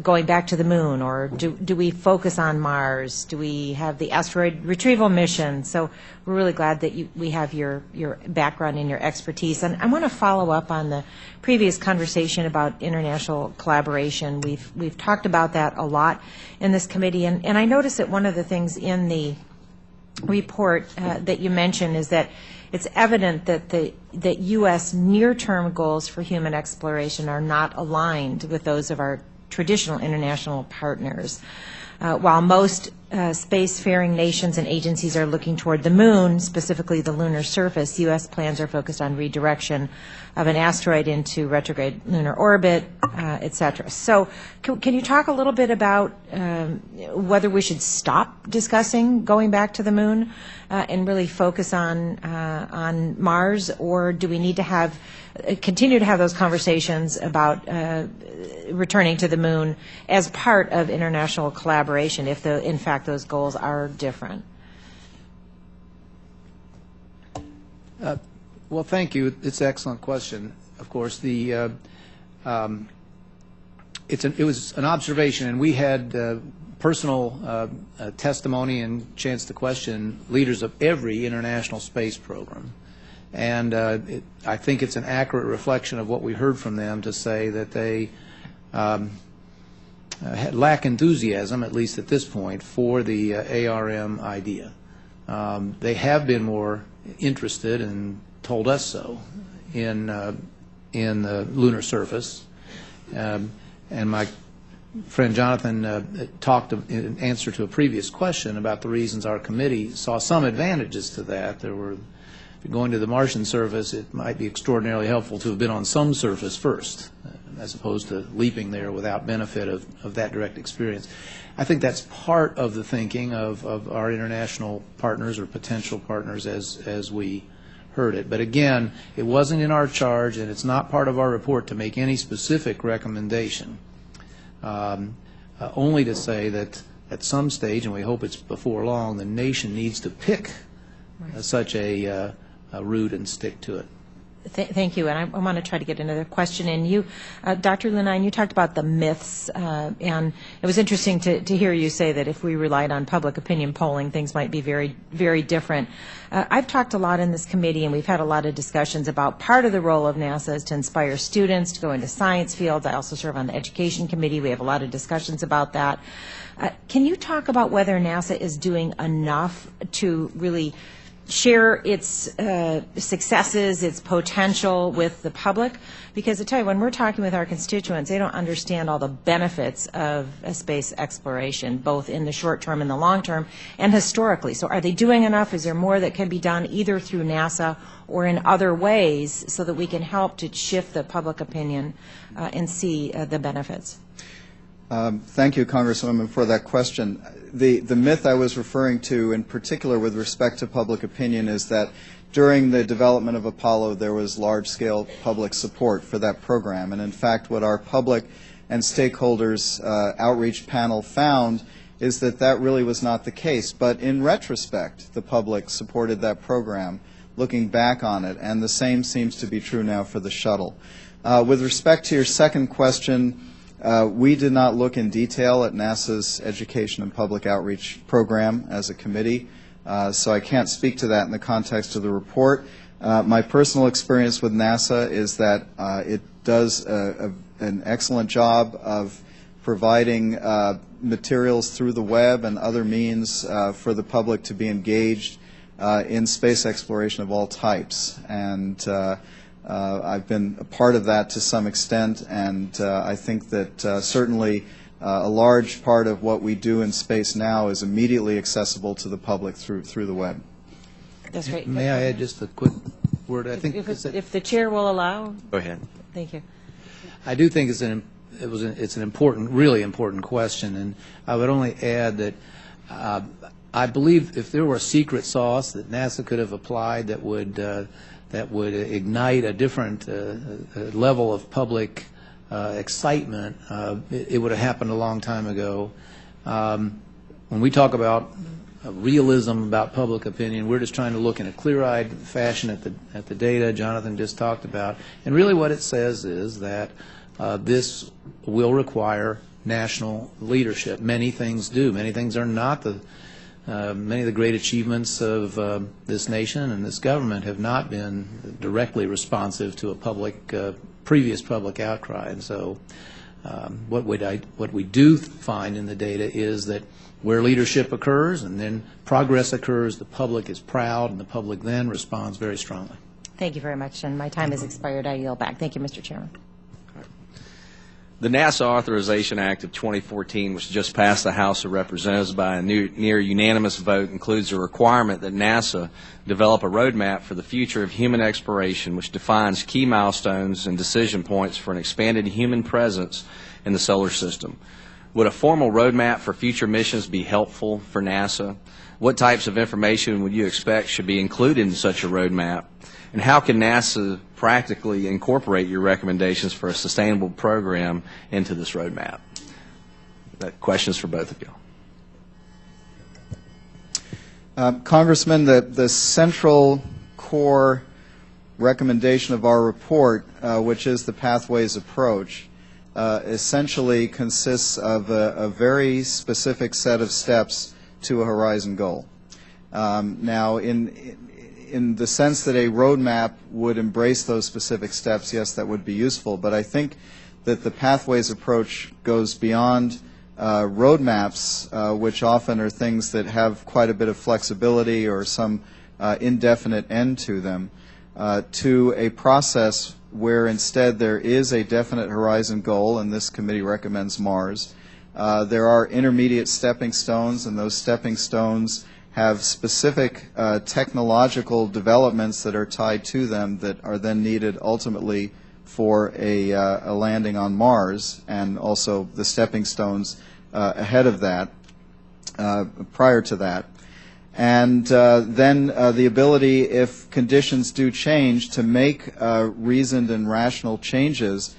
going back to the moon, or do we focus on Mars? Do we have the asteroid retrieval mission? So we're really glad that we have your background and your expertise. And I want to follow up on the previous conversation about international collaboration. We've talked about that a lot in this committee, and I noticed that one of the things in the report that you mentioned is that it's evident that U.S. near-term goals for human exploration are not aligned with those of our traditional international partners. While most spacefaring nations and agencies are looking toward the moon, specifically the lunar surface, U.S. plans are focused on redirection of an asteroid into retrograde lunar orbit, et cetera. So can you talk a little bit about whether we should stop discussing going back to the moon and really focus on Mars, or do we need to continue to have those conversations about returning to the moon as part of international collaboration if, in fact, those goals are different? Well, thank you. It's an excellent question. Of course, it was an observation, and we had personal testimony and chance to question leaders of every international space program. And I think it's an accurate reflection of what we heard from them to say that they lack enthusiasm, at least at this point, for the ARM idea. They have been more interested, and told us so, in the lunar surface. And my friend Jonathan talked in answer to a previous question about the reasons our committee saw some advantages to that. There were, going to the Martian surface, it might be extraordinarily helpful to have been on some surface first, as opposed to leaping there without benefit of that direct experience. I think that's part of the thinking of our international partners or potential partners as we heard it. But again, it wasn't in our charge, and it's not part of our report to make any specific recommendation. Only to say that at some stage, and we hope it's before long, the nation needs to pick such a route and stick to it. Thank you, and I want to try to get another question in. You, Dr. Lunine, you talked about the myths, and it was interesting to hear you say that if we relied on public opinion polling, things might be very, very different. I've talked a lot in this committee, and we've had a lot of discussions about part of the role of NASA is to inspire students to go into science fields. I also serve on the Education Committee. We have a lot of discussions about that. Can you talk about whether NASA is doing enough to really share its successes, its potential with the public? Because I tell you, when we're talking with our constituents, they don't understand all the benefits of space exploration, both in the short term and the long term, and historically. So are they doing enough? Is there more that can be done either through NASA or in other ways so that we can help to shift the public opinion and see the benefits? Thank you, Congresswoman, for that question. The myth I was referring to in particular with respect to public opinion is that during the development of Apollo there was large-scale public support for that program. And in fact, what our public and stakeholders outreach panel found is that that really was not the case. But in retrospect, the public supported that program, looking back on it, and the same seems to be true now for the shuttle. With respect to your second question, we did not look in detail at NASA's Education and Public Outreach program as a committee, so I can't speak to that in the context of the report. My personal experience with NASA is that it does an excellent job of providing materials through the web and other means for the public to be engaged in space exploration of all types. And I've been a part of that to some extent, and I think that certainly a large part of what we do in space now is immediately accessible to the public through the web. That's great. May I add just a quick word? I think if the chair will allow. Go ahead. Thank you. I do think it's an important, really important question, and I would only add that I believe if there were a secret sauce that NASA could have applied that would ignite a different level of public excitement, it would have happened a long time ago. When we talk about realism about public opinion, we're just trying to look in a clear-eyed fashion at the data Jonathan just talked about, and really what it says is that this will require national leadership. Many things do. Many things are not many of the great achievements of this nation and this government have not been directly responsive to a previous public outcry. And so what we do find in the data is that where leadership occurs and then progress occurs, the public is proud and the public then responds very strongly. Thank you very much, and my time has expired. I yield back. Thank you, Mr. Chairman. The NASA Authorization Act of 2014, which just passed the House of Representatives by a near unanimous vote, includes a requirement that NASA develop a roadmap for the future of human exploration, which defines key milestones and decision points for an expanded human presence in the solar system. Would a formal roadmap for future missions be helpful for NASA? What types of information would you expect should be included in such a roadmap? And how can NASA practically incorporate your recommendations for a sustainable program into this roadmap? That question's for both of you. Congressman, the central core recommendation of our report, which is the Pathways approach, essentially consists of a very specific set of steps to a horizon goal. Now, in the sense that a roadmap would embrace those specific steps, yes, that would be useful. But I think that the Pathways approach goes beyond roadmaps, which often are things that have quite a bit of flexibility or some indefinite end to them, to a process where instead there is a definite horizon goal, and this committee recommends Mars. There are intermediate stepping stones, and those stepping stones have specific technological developments that are tied to them that are then needed ultimately for a landing on Mars, and also the stepping stones ahead of that, prior to that. And then the ability, if conditions do change, to make reasoned and rational changes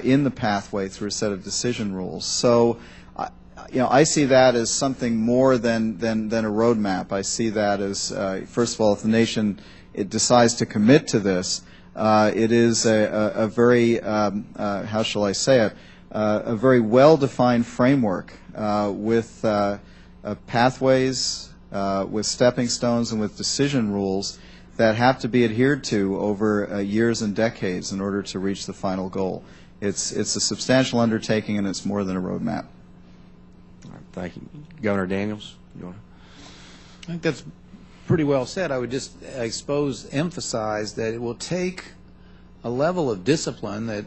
in the pathway through a set of decision rules. So I see that as something more than a roadmap. I see that as, first of all, if the nation decides to commit to this, it is a very, how shall I say it, a very well-defined framework with pathways, with stepping stones, and with decision rules that have to be adhered to over years and decades in order to reach the final goal. It's a substantial undertaking, and it's more than a roadmap. Thank you. Governor Daniels, you want I think that's pretty well said. I would just, I suppose, emphasize that it will take a level of discipline that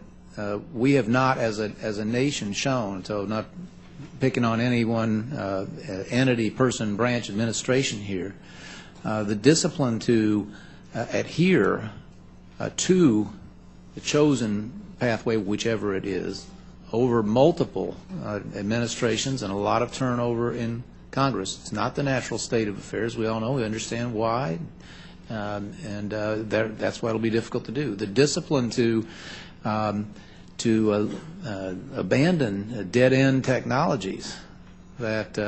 we have not, as a nation, shown. So, not picking on any one entity, person, branch, administration here. The discipline to adhere to the chosen pathway, whichever it is, over multiple administrations and a lot of turnover in Congress. It's not the natural state of affairs. We all know. We understand why, and that's why it'll be difficult to do. The discipline to abandon dead-end technologies that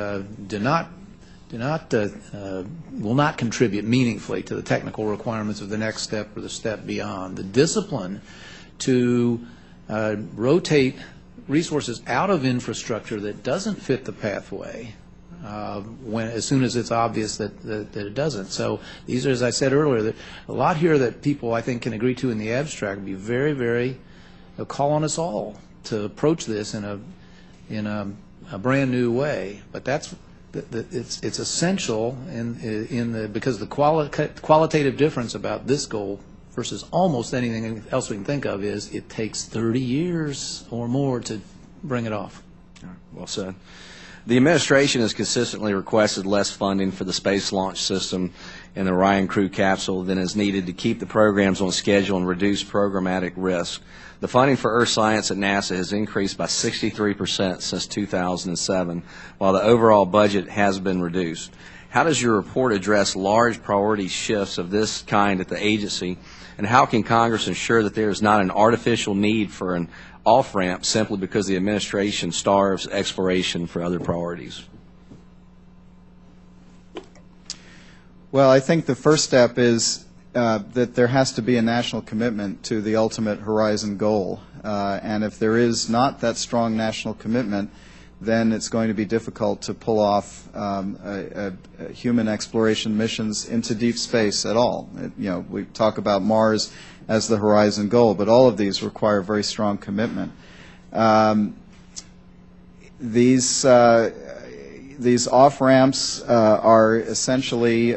will not contribute meaningfully to the technical requirements of the next step or the step beyond. The discipline to rotate resources out of infrastructure that doesn't fit the pathway as soon as it's obvious that it doesn't. So these are, as I said earlier, a lot here that people, I think, can agree to in the abstract. Would be very, very call on us all to approach this in in a brand new way. But it's essential because the qualitative difference about this goal versus almost anything else we can think of is it takes 30 years or more to bring it off. Well said. The administration has consistently requested less funding for the Space Launch System and the Orion Crew Capsule than is needed to keep the programs on schedule and reduce programmatic risk. The funding for Earth science at NASA has increased by 63% since 2007, while the overall budget has been reduced. How does your report address large priority shifts of this kind at the agency, and how can Congress ensure that there is not an artificial need for an off-ramp simply because the administration starves exploration for other priorities? Well, I think the first step is that there has to be a national commitment to the ultimate Horizon goal. And if there is not that strong national commitment, then it's going to be difficult to pull off human exploration missions into deep space at all. We talk about Mars as the Horizon goal, but all of these require very strong commitment. These off-ramps are essentially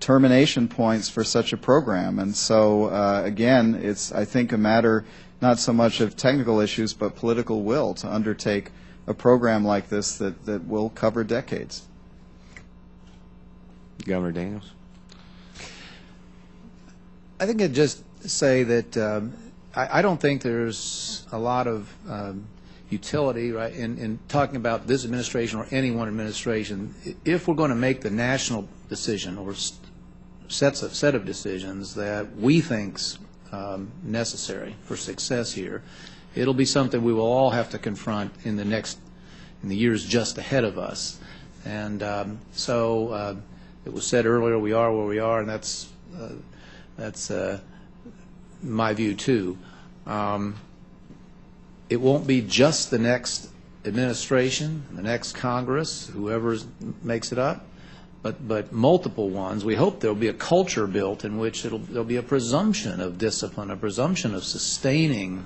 termination points for such a program, and so again, it's, I think, a matter not so much of technical issues but political will to undertake a program like this that will cover decades. Governor Daniels? I think I'd just say that I don't think there's a lot of utility, right, in talking about this administration or any one administration. If we're going to make the national decision or set of decisions that we think's necessary for success here, it'll be something we will all have to confront in the years just ahead of us. And so it was said earlier, we are where we are, and that's my view too. It won't be just the next administration, the next Congress, whoever makes it up, but multiple ones. We hope there'll be a culture built in which there'll be a presumption of discipline, a presumption of sustaining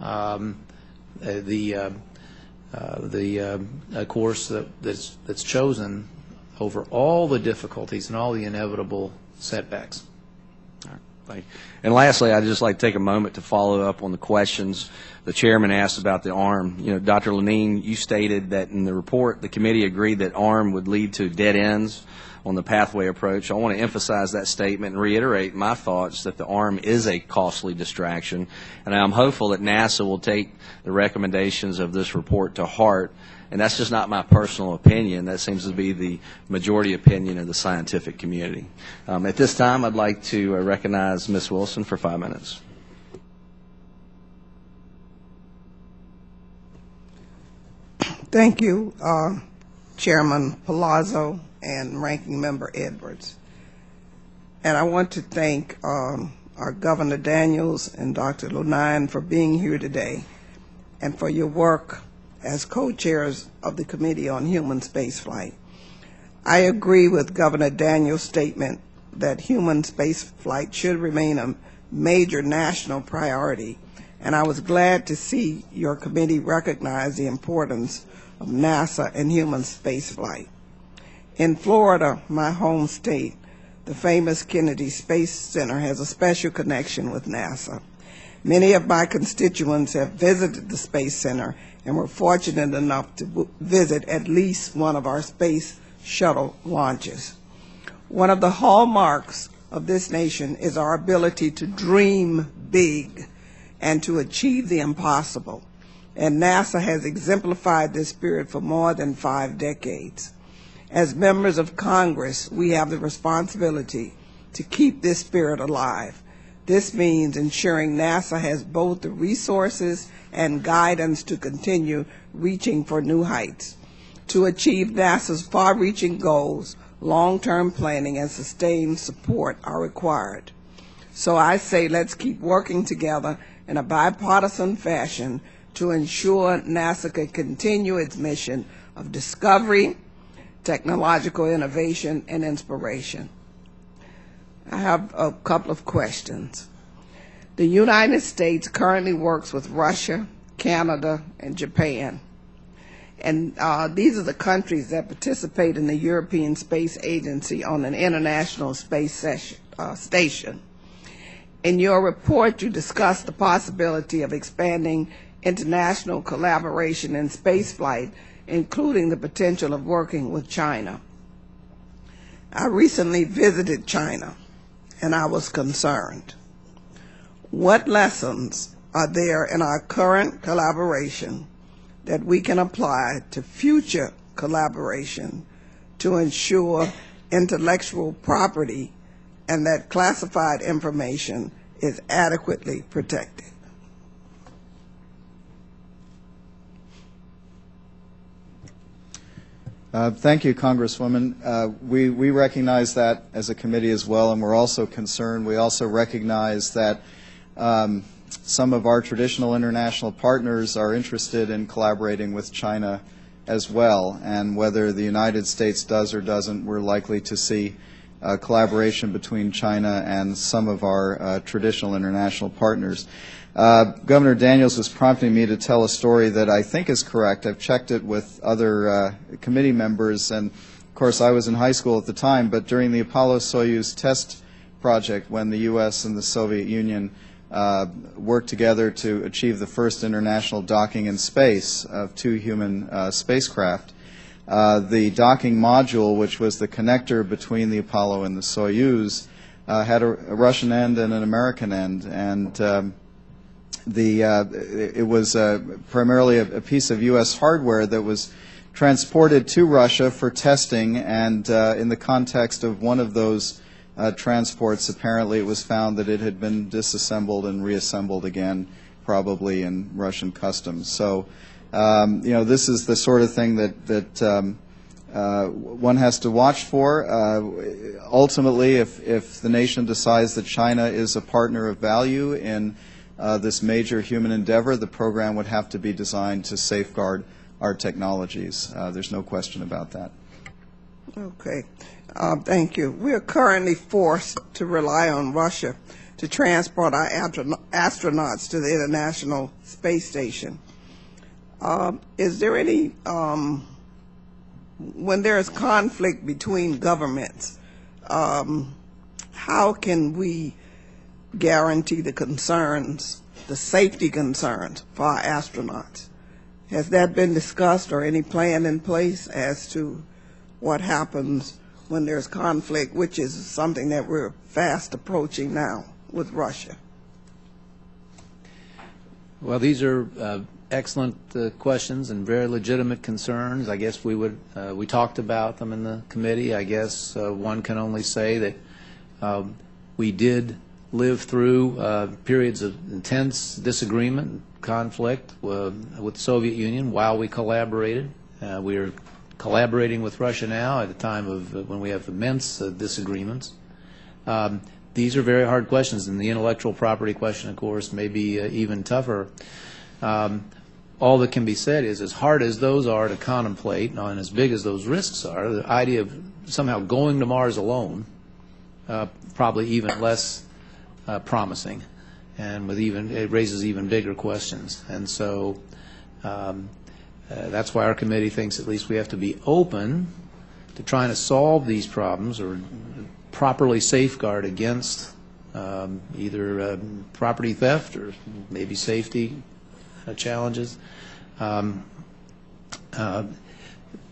the course that's chosen over all the difficulties and all the inevitable setbacks. All right, thank you. And lastly, I'd just like to take a moment to follow up on the questions the chairman asked about the ARM. Dr. Lunine, you stated that in the report the committee agreed that ARM would lead to dead ends on the pathway approach. I want to emphasize that statement and reiterate my thoughts that the ARM is a costly distraction, and I'm hopeful that NASA will take the recommendations of this report to heart. And that's just not my personal opinion. That seems to be the majority opinion of the scientific community. At this time, I'd like to recognize Ms. Wilson for 5 minutes. Thank you, Chairman Palazzo and Ranking Member Edwards. And I want to thank our Governor Daniels and Dr. Lunine for being here today and for your work as co-chairs of the Committee on Human Spaceflight. I agree with Governor Daniels' statement that human spaceflight should remain a major national priority, and I was glad to see your committee recognize the importance of NASA and human spaceflight. In Florida, my home state, the famous Kennedy Space Center has a special connection with NASA. Many of my constituents have visited the Space Center and were fortunate enough to visit at least one of our space shuttle launches. One of the hallmarks of this nation is our ability to dream big and to achieve the impossible. And NASA has exemplified this spirit for more than 5 decades. As members of Congress, we have the responsibility to keep this spirit alive. This means ensuring NASA has both the resources and guidance to continue reaching for new heights. To achieve NASA's far-reaching goals, long-term planning and sustained support are required. So I say let's keep working together in a bipartisan fashion to ensure NASA can continue its mission of discovery, technological innovation, and inspiration. I have a couple of questions. The United States currently works with Russia, Canada, and Japan. And these are the countries that participate in the European Space Agency on an international space station. In your report, you discussed the possibility of expanding international collaboration in spaceflight, including the potential of working with China. I recently visited China, and I was concerned. What lessons are there in our current collaboration that we can apply to future collaboration to ensure intellectual property and that classified information is adequately protected? Thank you, Congresswoman. We recognize that as a committee as well, and we're also concerned. We also recognize that some of our traditional international partners are interested in collaborating with China as well, and whether the United States does or doesn't, we're likely to see collaboration between China and some of our traditional international partners. Governor Daniels was prompting me to tell a story that I think is correct. I've checked it with other committee members, and of course I was in high school at the time, but during the Apollo-Soyuz test project, when the U.S. and the Soviet Union worked together to achieve the first international docking in space of 2 human spacecraft, the docking module, which was the connector between the Apollo and the Soyuz, had a Russian end and an American end, and it was primarily a piece of U.S. hardware that was transported to Russia for testing, and in the context of one of those transports, apparently it was found that it had been disassembled and reassembled again, probably in Russian customs. So, this is the sort of thing that one has to watch for. Ultimately, if the nation decides that China is a partner of value in this major human endeavor, the program would have to be designed to safeguard our technologies. There's no question about that. Okay. Thank you. We are currently forced to rely on Russia to transport our astronauts to the International Space Station. Is there any, when there is conflict between governments, how can we guarantee the concerns, the safety concerns for our astronauts? Has that been discussed or any plan in place as to what happens when there's conflict, which is something that we're fast approaching now with Russia? Well, these are excellent questions and very legitimate concerns. I guess we talked about them in the committee. I guess one can only say that we did live through periods of intense disagreement, conflict with the Soviet Union while we collaborated. We are collaborating with Russia now at a time of when we have immense disagreements. These are very hard questions, and the intellectual property question, of course, may be even tougher. All that can be said is, as hard as those are to contemplate, and as big as those risks are, the idea of somehow going to Mars alone, probably even less promising, and it raises even bigger questions. And so that's why our committee thinks at least we have to be open to trying to solve these problems or properly safeguard against either property theft or maybe safety challenges.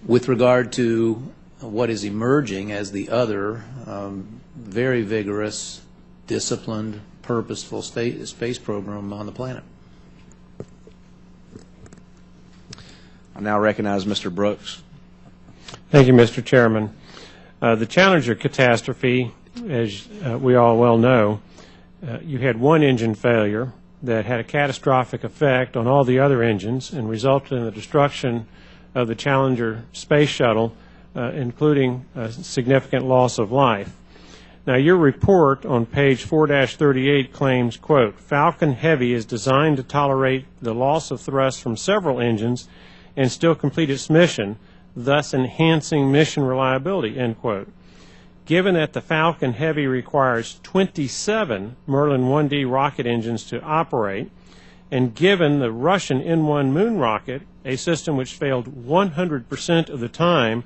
With regard to what is emerging as the other very vigorous, disciplined, purposeful space program on the planet. I now recognize Mr. Brooks. Thank you, Mr. Chairman. The Challenger catastrophe, as we all well know, you had one engine failure that had a catastrophic effect on all the other engines and resulted in the destruction of the Challenger space shuttle, including a significant loss of life. Now, your report on page 4-38 claims, quote, Falcon Heavy is designed to tolerate the loss of thrust from several engines and still complete its mission, thus enhancing mission reliability, end quote. Given that the Falcon Heavy requires 27 Merlin 1D rocket engines to operate, And given the Russian N-1 moon rocket, a system which failed 100% of the time,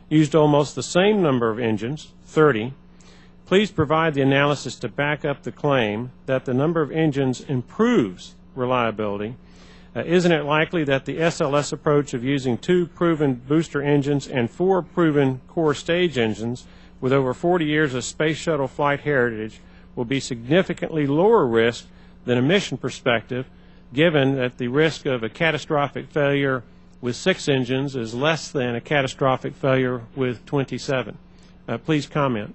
used almost the same number of engines, 30, please provide the analysis to back up the claim that the number of engines improves reliability. Isn't it likely that the SLS approach of using 2 proven booster engines and 4 proven core stage engines with over 40 years of space shuttle flight heritage will be significantly lower risk than a mission perspective, given that the risk of a catastrophic failure with 6 engines is less than a catastrophic failure with 27? Please comment.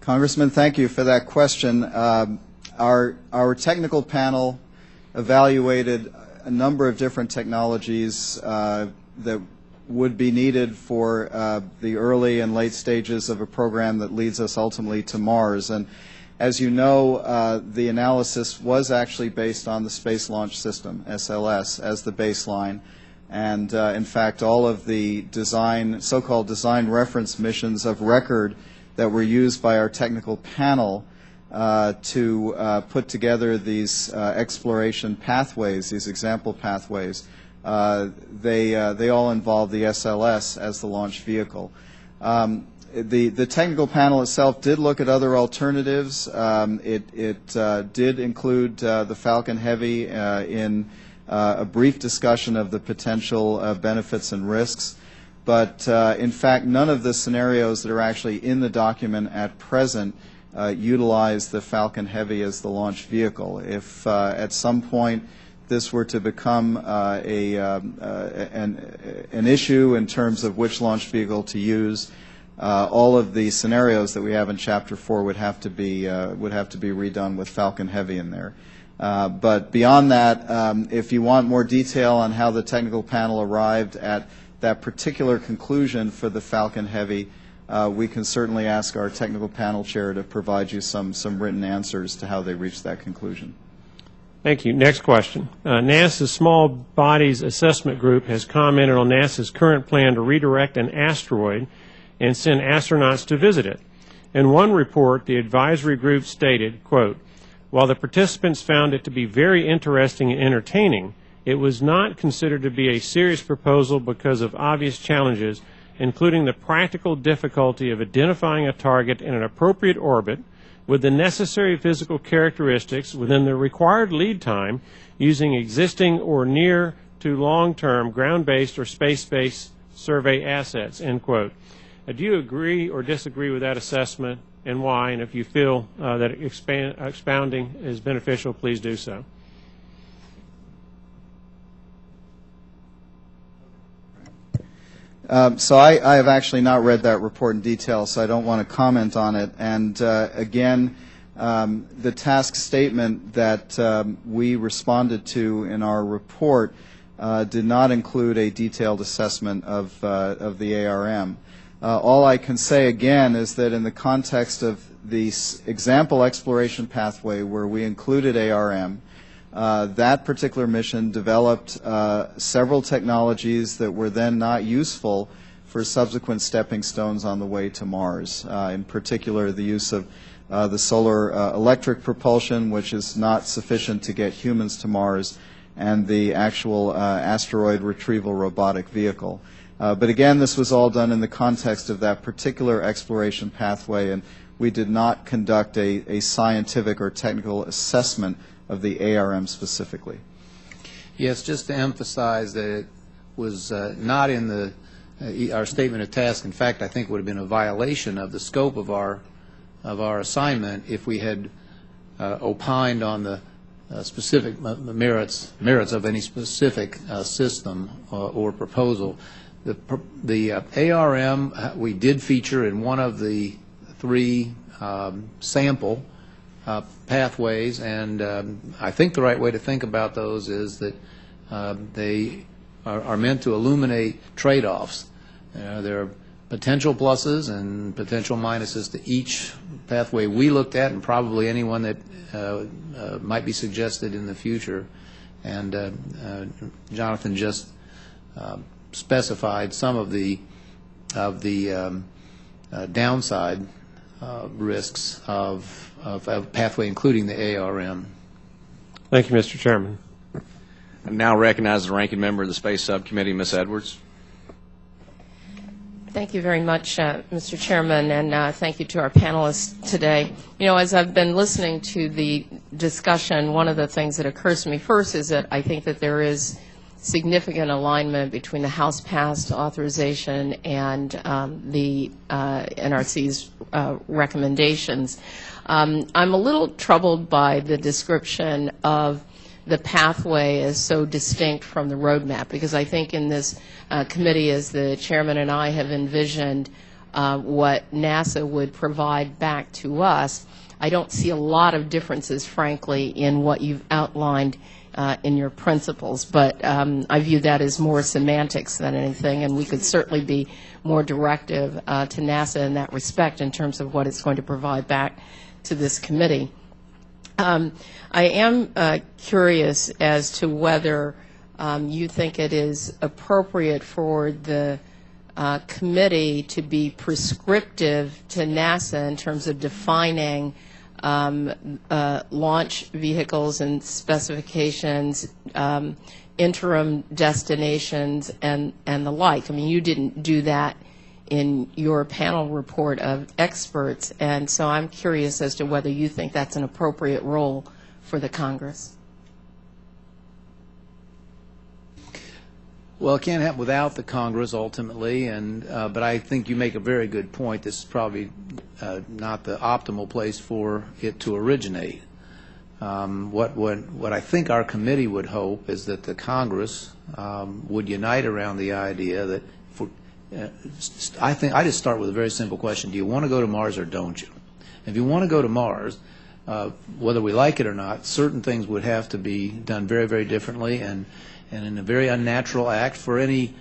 Congressman, thank you for that question. Our technical panel evaluated a number of different technologies that would be needed for the early and late stages of a program that leads us ultimately to Mars. And as you know, the analysis was actually based on the Space Launch System, SLS, as the baseline. And in fact, all of the so-called design reference missions of record that were used by our technical panel to put together these exploration pathways, these example pathways, they all involve the SLS as the launch vehicle. The technical panel itself did look at other alternatives. It did include the Falcon Heavy in a brief discussion of the potential benefits and risks. But in fact, none of the scenarios that are actually in the document at present utilize the Falcon Heavy as the launch vehicle. If at some point this were to become an issue in terms of which launch vehicle to use, all of the scenarios that we have in Chapter 4 would have to be redone with Falcon Heavy in there. But beyond that, if you want more detail on how the technical panel arrived at that particular conclusion for the Falcon Heavy, we can certainly ask our technical panel chair to provide you some written answers to how they reached that conclusion. Thank you. Next question. NASA's Small Bodies Assessment Group has commented on NASA's current plan to redirect an asteroid and send astronauts to visit it. In one report, the advisory group stated, quote, "While the participants found it to be very interesting and entertaining, it was not considered to be a serious proposal because of obvious challenges, including the practical difficulty of identifying a target in an appropriate orbit with the necessary physical characteristics within the required lead time using existing or near to long-term ground-based or space-based survey assets," end quote. Do you agree or disagree with that assessment, and why? And if you feel that expounding is beneficial, please do so. So I have actually not read that report in detail, so I don't want to comment on it. And again, the task statement that we responded to in our report did not include a detailed assessment of the ARM. All I can say again is that in the context of the example exploration pathway where we included ARM, that particular mission developed several technologies that were then not useful for subsequent stepping stones on the way to Mars. In particular, the use of the solar electric propulsion, which is not sufficient to get humans to Mars, and the actual asteroid retrieval robotic vehicle. But again, this was all done in the context of that particular exploration pathway, and we did not conduct a scientific or technical assessment of the ARM specifically. Yes, just to emphasize that it was not in our statement of task. In fact, I think it would have been a violation of the scope of our assignment if we had opined on the specific merits of any specific system or proposal. The ARM we did feature in one of the 3 sample pathways, and I think the right way to think about those is that they are meant to illuminate trade-offs. There are potential pluses and potential minuses to each pathway we looked at, and probably any one that might be suggested in the future. And Jonathan just specified some of the downside risks of a pathway, including the ARM. Thank you, Mr. Chairman. I now recognize the ranking member of the Space Subcommittee, Ms. Edwards. Thank you very much, Mr. Chairman, and thank you to our panelists today. You know, as I've been listening to the discussion, one of the things that occurs to me first is that I think that there is significant alignment between the House-passed authorization and the NRC's recommendations. I'm a little troubled by the description of the pathway as so distinct from the roadmap, because I think in this committee, as the chairman and I have envisioned what NASA would provide back to us, I don't see a lot of differences, frankly, in what you've outlined in your principles, but I view that as more semantics than anything, and we could certainly be more directive to NASA in that respect in terms of what it's going to provide back to this committee. I am curious as to whether you think it is appropriate for the committee to be prescriptive to NASA in terms of defining launch vehicles and specifications, interim destinations, and the like. I mean, you didn't do that in your panel report of experts, and so I'm curious as to whether you think that's an appropriate role for the Congress. Well, it can't happen without the Congress ultimately, and but I think you make a very good point. This is probably not the optimal place for it to originate. What I think our committee would hope is that the Congress would unite around the idea that I just start with a very simple question. Do you want to go to Mars or don't you? If you want to go to Mars, whether we like it or not, certain things would have to be done very, very differently and in a very unnatural act for any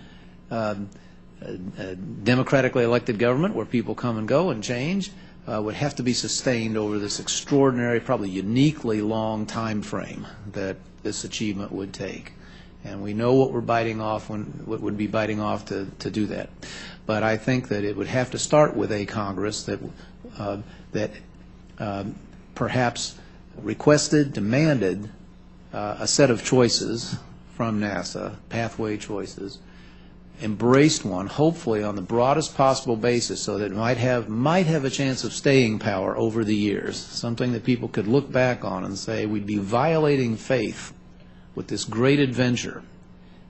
democratically elected government where people come and go and change would have to be sustained over this extraordinary, probably uniquely long time frame that this achievement would take. And we know what we're biting off, what would be biting off to do that. But I think that it would have to start with a Congress that perhaps requested, demanded a set of choices from NASA, pathway choices, embraced one, hopefully on the broadest possible basis so that it might have a chance of staying power over the years, something that people could look back on and say we'd be violating faith with this great adventure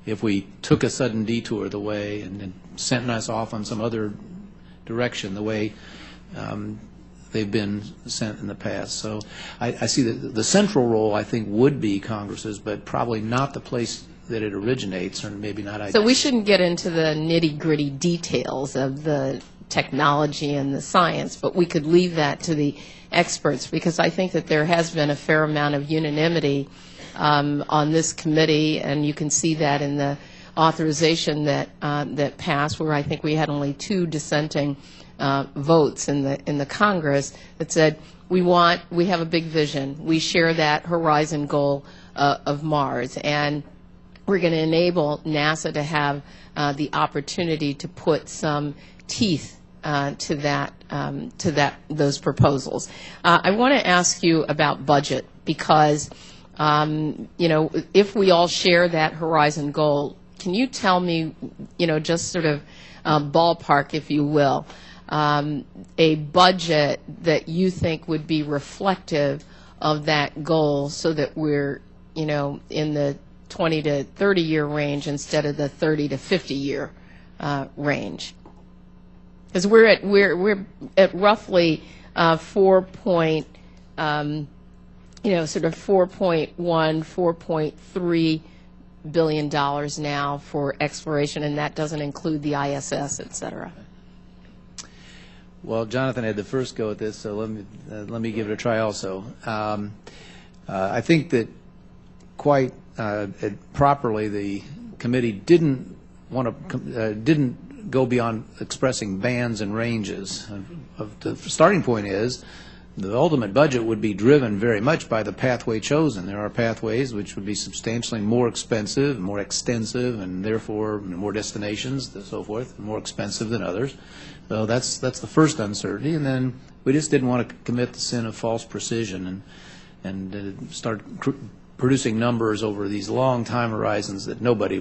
if we took a sudden detour the way and sent us off on some other direction the way they've been sent in the past. So I see that the central role, I think, would be Congress's, but probably not the place that it originates, or maybe not ideal. So we shouldn't get into the nitty-gritty details of the technology and the science, but we could leave that to the experts, because I think that there has been a fair amount of unanimity on this committee, and you can see that in the authorization that passed, where I think we had only 2 dissenting votes in the Congress that said we have a big vision, we share that horizon goal of Mars, and we're going to enable NASA to have the opportunity to put some teeth to those proposals. I want to ask you about budget, because if we all share that horizon goal, can you tell me, just sort of ballpark, if you will, a budget that you think would be reflective of that goal, so that we're, in the 20 to 30 year range instead of the 30 to 50 year range? Because we're at roughly 4.1, $4.3 billion now for exploration, and that doesn't include the ISS, et cetera. Well, Jonathan had the first go at this, so let me give it a try also. I think that quite properly the committee didn't go beyond expressing bands and ranges. The starting point is the ultimate budget would be driven very much by the pathway chosen. There are pathways which would be substantially more expensive, more extensive, and therefore more destinations and so forth, more expensive than others. So that's the first uncertainty. And then we just didn't want to commit the sin of false precision and start producing numbers over these long time horizons that nobody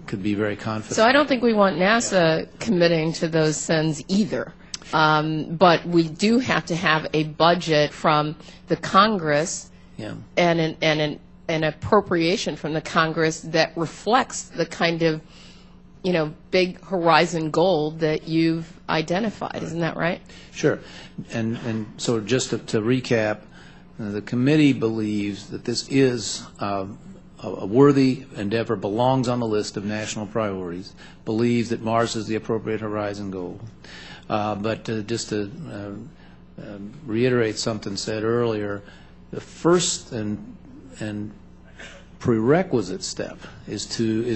could be very confident. So I don't think we want NASA committing to those sins either. But we do have to have a budget from the Congress and an appropriation from the Congress that reflects the kind of, big horizon goal that you've identified. Isn't that right? Sure. And so just to recap, the committee believes that this is a worthy endeavor, belongs on the list of national priorities, believes that Mars is the appropriate horizon goal. But just to reiterate something said earlier, the first and prerequisite step is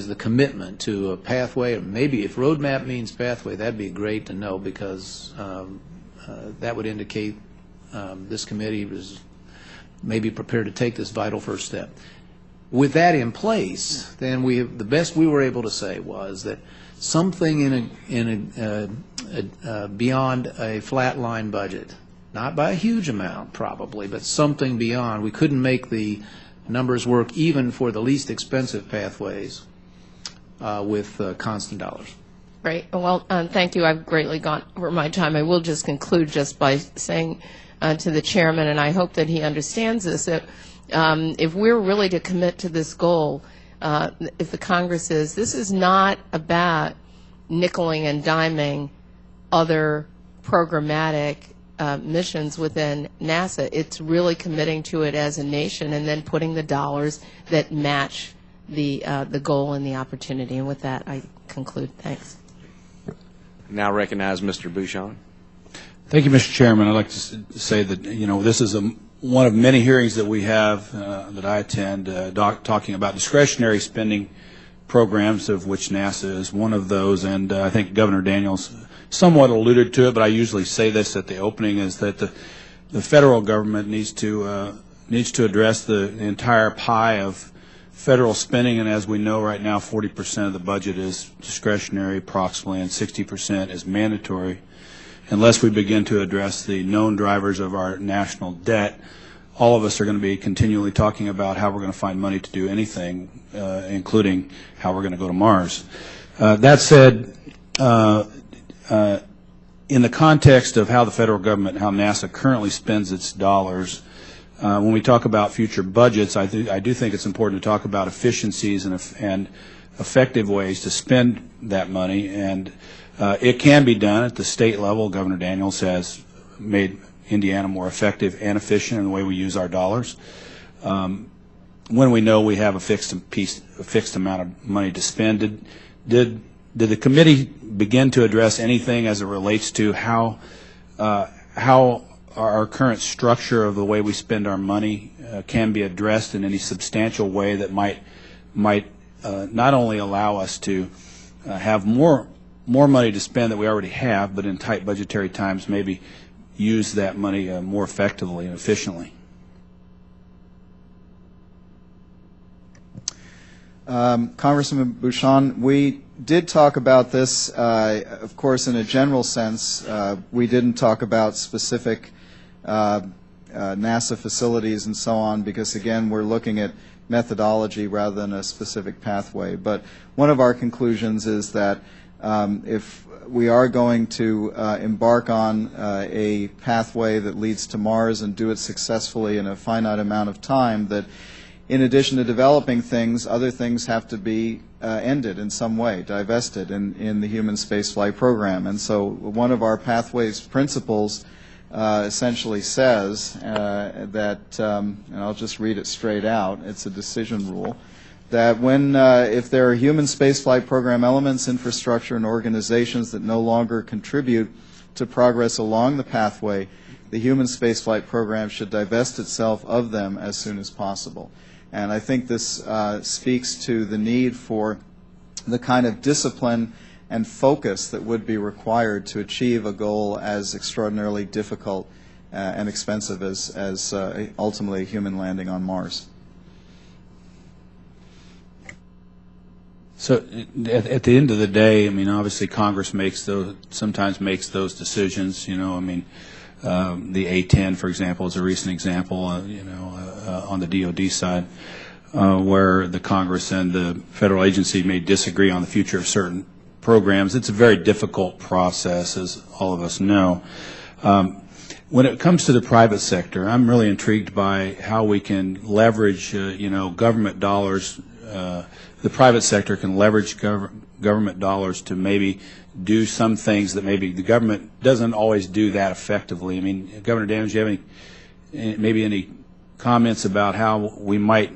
the commitment to a pathway. Maybe if roadmap means pathway, that'd be great to know, because that would indicate this committee was maybe prepared to take this vital first step. With that in place, then the best we were able to say was that something beyond a flatline budget, not by a huge amount probably, but something beyond. We couldn't make the numbers work even for the least expensive pathways with constant dollars. Great. Well, thank you. I've greatly gone over my time. I will just conclude just by saying to the chairman, and I hope that he understands this, that if we're really to commit to this goal, if the Congress is, this is not about nickeling and diming other programmatic missions within NASA. It's really committing to it as a nation and then putting the dollars that match the goal and the opportunity. And with that, I conclude. Thanks. Now recognize Mr. Bouchon. Thank you, Mr. Chairman. I'd like to say that, this is one of many hearings that we have that I attend talking about discretionary spending programs, of which NASA is one of those. And I think Governor Daniels somewhat alluded to it, but I usually say this at the opening, is that the federal government needs to address the entire pie of federal spending. And as we know right now, 40% of the budget is discretionary approximately, and 60% is mandatory. Unless we begin to address the known drivers of our national debt, all of us are going to be continually talking about how we're going to find money to do anything, including how we're going to go to Mars. That said, in the context of how the federal government, how NASA currently spends its dollars, when we talk about future budgets, I do think it's important to talk about efficiencies and effective ways to spend that money. And it can be done at the state level. Governor Daniels has made Indiana more effective and efficient in the way we use our dollars. When we know we have a fixed amount of money to spend, did the committee begin to address anything as it relates to how our current structure of the way we spend our money can be addressed in any substantial way that might not only allow us to have more money to spend that we already have, but in tight budgetary times maybe use that money more effectively and efficiently? Congressman Bouchon, we did talk about this, of course, in a general sense. We didn't talk about specific NASA facilities and so on because, again, we're looking at methodology rather than a specific pathway. But one of our conclusions is that if we are going to embark on a pathway that leads to Mars and do it successfully in a finite amount of time, that in addition to developing things, other things have to be ended in some way, divested in the human spaceflight program. And so one of our pathways principles essentially says that, and I'll just read it straight out, it's a decision rule, that if there are human spaceflight program elements, infrastructure, and organizations that no longer contribute to progress along the pathway, the human spaceflight program should divest itself of them as soon as possible. And I think this speaks to the need for the kind of discipline and focus that would be required to achieve a goal as extraordinarily difficult and expensive as ultimately a human landing on Mars. So at the end of the day, I mean, obviously Congress sometimes makes those decisions. You know, I mean, the A-10, for example, is a recent example. On the DoD side, where the Congress and the federal agency may disagree on the future of certain programs. It's a very difficult process, as all of us know. When it comes to the private sector, I'm really intrigued by how we can leverage, government dollars. The private sector can leverage government dollars to maybe do some things that maybe the government doesn't always do that effectively. I mean, Governor Daniels, do you have any comments about how we might,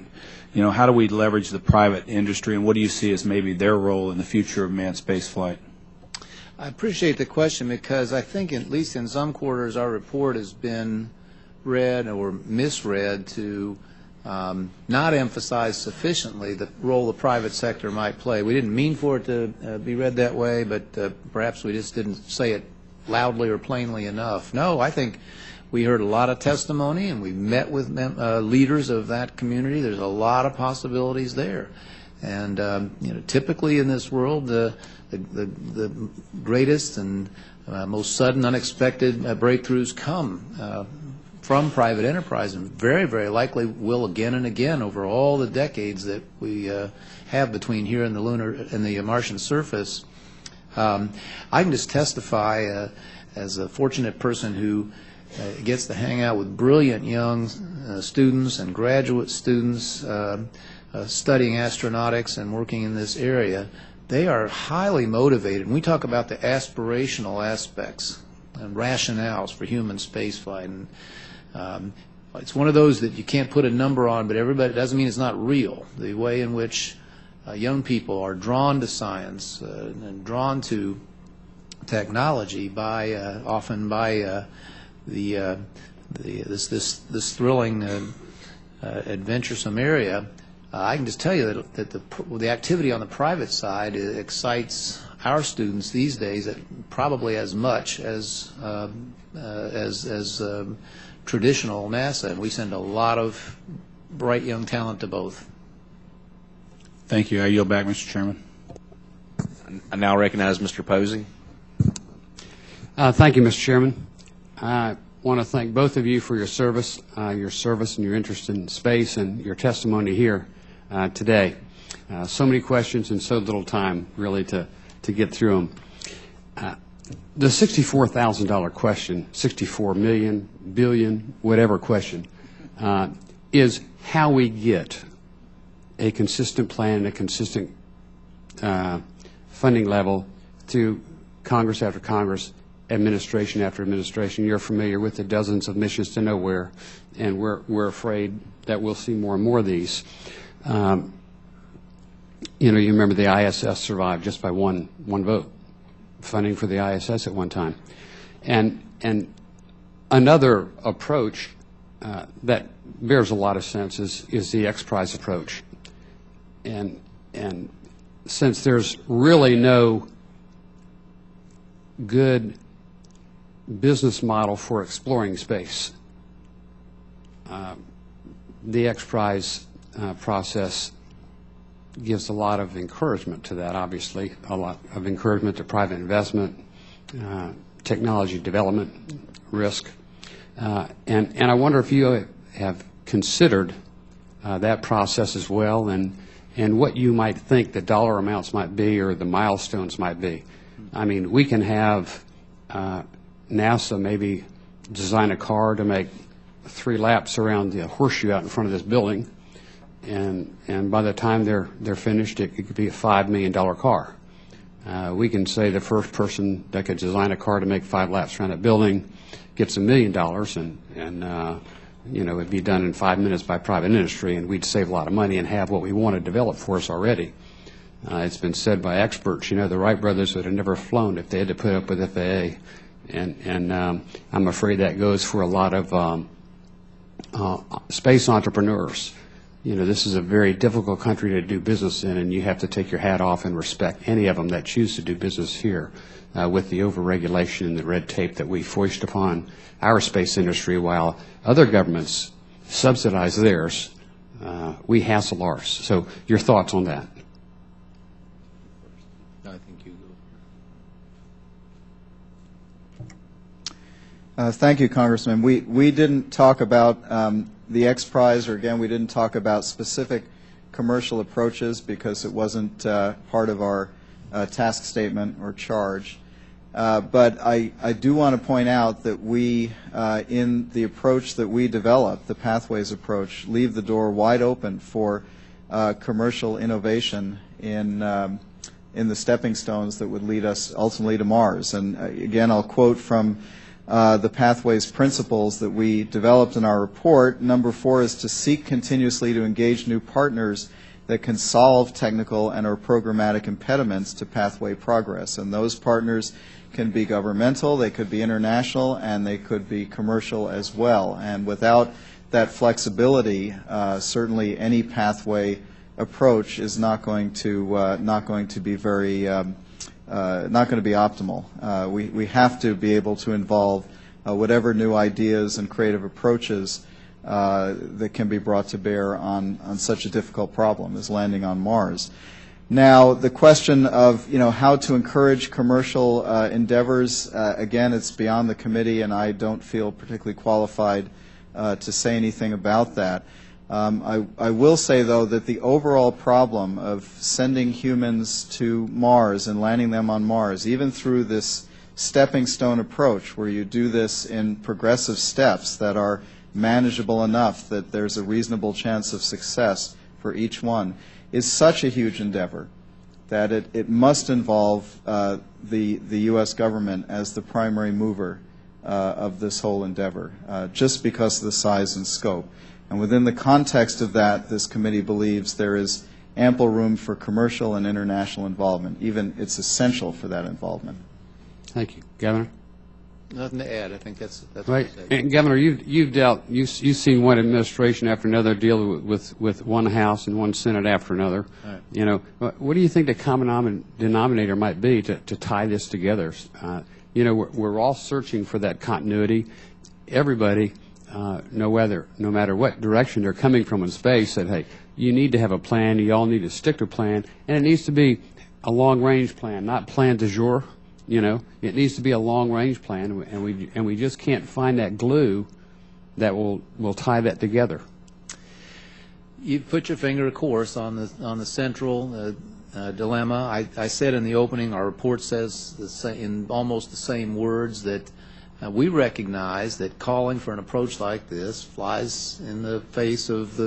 how do we leverage the private industry, and what do you see as maybe their role in the future of manned space flight? I appreciate the question, because I think at least in some quarters our report has been read or misread to not emphasize sufficiently the role the private sector might play. We didn't mean for it to be read that way, but perhaps we just didn't say it loudly or plainly enough. No, I think we heard a lot of testimony, and we met with leaders of that community. There's a lot of possibilities there, and typically in this world, the greatest and most sudden, unexpected breakthroughs come from private enterprise, and very, very likely will again and again over all the decades that we have between here and the lunar and the Martian surface. I can just testify as a fortunate person who gets to hang out with brilliant young students and graduate students studying astronautics and working in this area. They are highly motivated. When we talk about the aspirational aspects and rationales for human spaceflight, and it's one of those that you can't put a number on, but everybody, it doesn't mean it's not real. The way in which young people are drawn to science and drawn to technology often by this thrilling, adventuresome area. I can just tell you that the activity on the private side excites our students these days probably as much as traditional NASA, and we send a lot of bright young talent to both. Thank you. I yield back, Mr. Chairman. I now recognize Mr. Posey. Thank you, Mr. Chairman. I want to thank both of you for your service and your interest in space and your testimony here today. So many questions and so little time, really, to get through them. The $64,000 question, 64 million, billion, whatever question, is how we get a consistent plan, a consistent funding level to Congress after Congress, administration after administration. You're familiar with the dozens of missions to nowhere, and we're afraid that we'll see more and more of these. You remember the ISS survived just by one vote, funding for the ISS at one time. And another approach that bears a lot of sense is the X Prize approach. And since there's really no good business model for exploring space, the X Prize process gives a lot of encouragement to that, obviously, a lot of encouragement to private investment, technology development, risk. And I wonder if you have considered that process as well, and what you might think the dollar amounts might be or the milestones might be. I mean, we can have NASA maybe design a car to make 3 laps around the horseshoe out in front of this building, and by the time they're finished, it could be a $5 million car. We can say the first person that could design a car to make 5 laps around that building gets $1 million, and it'd be done in 5 minutes by private industry, and we'd save a lot of money and have what we want to develop for us already. It's been said by experts, the Wright brothers would have never flown if they had to put up with FAA, and I'm afraid that goes for a lot of space entrepreneurs. this is a very difficult country to do business in, and you have to take your hat off and respect any of them that choose to do business here with the overregulation and the red tape that we foist upon our space industry while other governments subsidize theirs. We hassle ours. So your thoughts on that? I think you go. Thank you, Congressman. We didn't talk about the X Prize, or again, we didn't talk about specific commercial approaches because it wasn't part of our task statement or charge. But I do want to point out that we, in the approach that we developed, the Pathways approach, leave the door wide open for commercial innovation in the stepping stones that would lead us ultimately to Mars. And again, I'll quote from the Pathways principles that we developed in our report. Number 4 is to seek continuously to engage new partners that can solve technical and or programmatic impediments to pathway progress. And those partners can be governmental, they could be international, and they could be commercial as well. And without that flexibility, certainly any pathway approach is not going to be very not going to be optimal. We have to be able to involve whatever new ideas and creative approaches that can be brought to bear on such a difficult problem as landing on Mars. Now, the question of how to encourage commercial endeavors, again, it's beyond the committee, and I don't feel particularly qualified to say anything about that. I will say, though, that the overall problem of sending humans to Mars and landing them on Mars, even through this stepping stone approach where you do this in progressive steps that are manageable enough that there's a reasonable chance of success for each one, is such a huge endeavor that it must involve the U.S. government as the primary mover of this whole endeavor, just because of the size and scope. And within the context of that, this committee believes there is ample room for commercial and international involvement. Even it's essential for that involvement. Thank you. Governor? Nothing to add. I think that's right. what I And Governor, you've seen one administration after another deal with one House and one Senate after another. Right. What do you think the common denominator might be to tie this together? We're all searching for that continuity. Everybody, no matter what direction they're coming from in space, said, hey, you need to have a plan. You all need to stick to a plan, and it needs to be a long-range plan, not plan du jour. It needs to be a long-range plan, and we just can't find that glue that will tie that together. You put your finger, of course, on the central dilemma. I said in the opening, our report says in almost the same words that we recognize that calling for an approach like this flies in the face of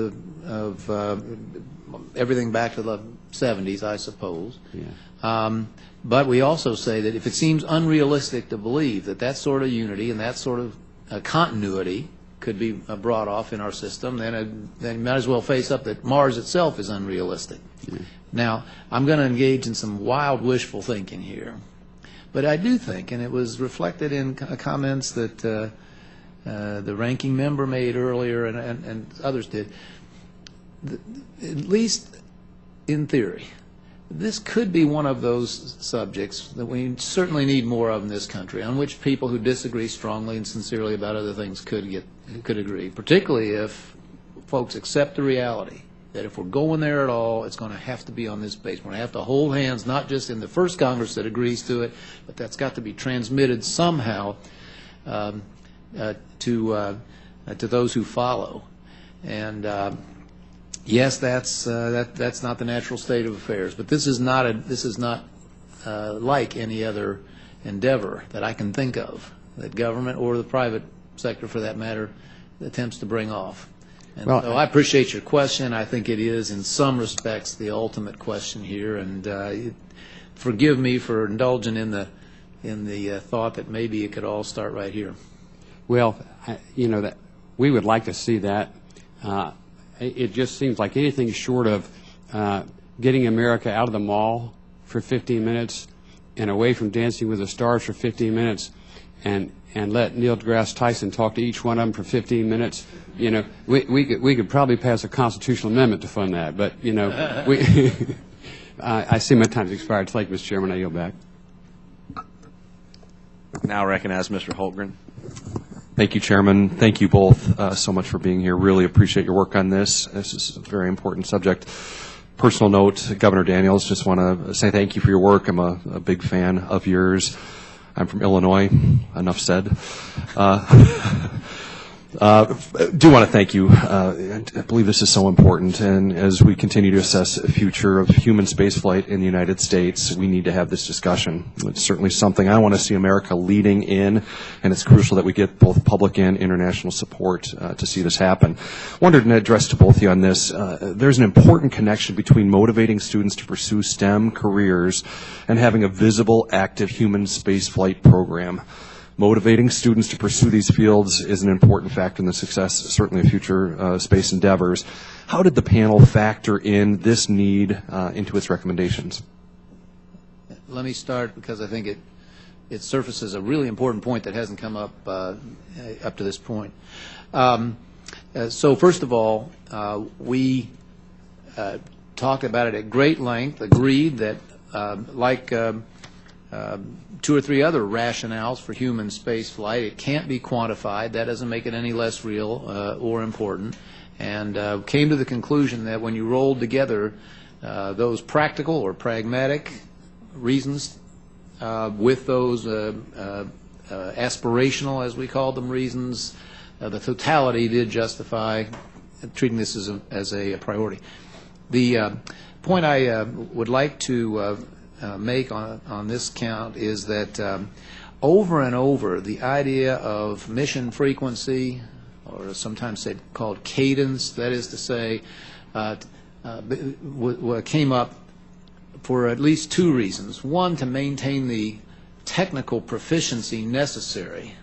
everything back to the 70s, I suppose. Yeah. But we also say that if it seems unrealistic to believe that sort of unity and that sort of continuity could be brought off in our system, then you might as well face up that Mars itself is unrealistic. Yeah. Now, I'm going to engage in some wild wishful thinking here. But I do think, and it was reflected in comments that the ranking member made earlier and others did, at least in theory, this could be one of those subjects that we certainly need more of in this country, on which people who disagree strongly and sincerely about other things could agree, particularly if folks accept the reality that if we're going there at all, it's going to have to be on this base. We're going to have to hold hands, not just in the first Congress that agrees to it, but that's got to be transmitted somehow to those who follow. And yes, that's not the natural state of affairs, but this is not like any other endeavor that I can think of that government or the private sector, for that matter, attempts to bring off. And so I appreciate your question. I think it is, in some respects, the ultimate question here. And forgive me for indulging in the thought that maybe it could all start right here. Well, that we would like to see that. It just seems like anything short of getting America out of the mall for 15 minutes and away from Dancing with the Stars for 15 minutes and let Neil deGrasse Tyson talk to each one of them for 15 minutes, you know, we could probably pass a constitutional amendment to fund that. But, you know, I see my time's expired. Thank you, Mr. Chairman. I yield back. Now recognize Mr. Holtgren. Thank you, Chairman. Thank you both so much for being here. Really appreciate your work on this. This is a very important subject. Personal note, Governor Daniels, just want to say thank you for your work. I'm a big fan of yours. I'm from Illinois. Enough said. Do want to thank you. I believe this is so important, and as we continue to assess the future of human spaceflight in the United States, we need to have this discussion. It's certainly something I want to see America leading in, and it's crucial that we get both public and international support to see this happen. Wanted to address to both of you on this. There's an important connection between motivating students to pursue STEM careers and having a visible, active human spaceflight program. Motivating students to pursue these fields is an important factor in the success, certainly of future space endeavors. How did the panel factor in this need into its recommendations? Let me start because I think it surfaces a really important point that hasn't come up up to this point. So first of all, we talked about it at great length, agreed that like two or three other rationales for human space flight, it can't be quantified. That doesn't make it any less real or important. And came to the conclusion that when you rolled together those practical or pragmatic reasons with those aspirational, as we called them, reasons, the totality did justify treating this as a priority. The point I would like to make on this count is that over and over the idea of mission frequency, or sometimes called cadence, that is to say, came up for at least two reasons. One, to maintain the technical proficiency necessary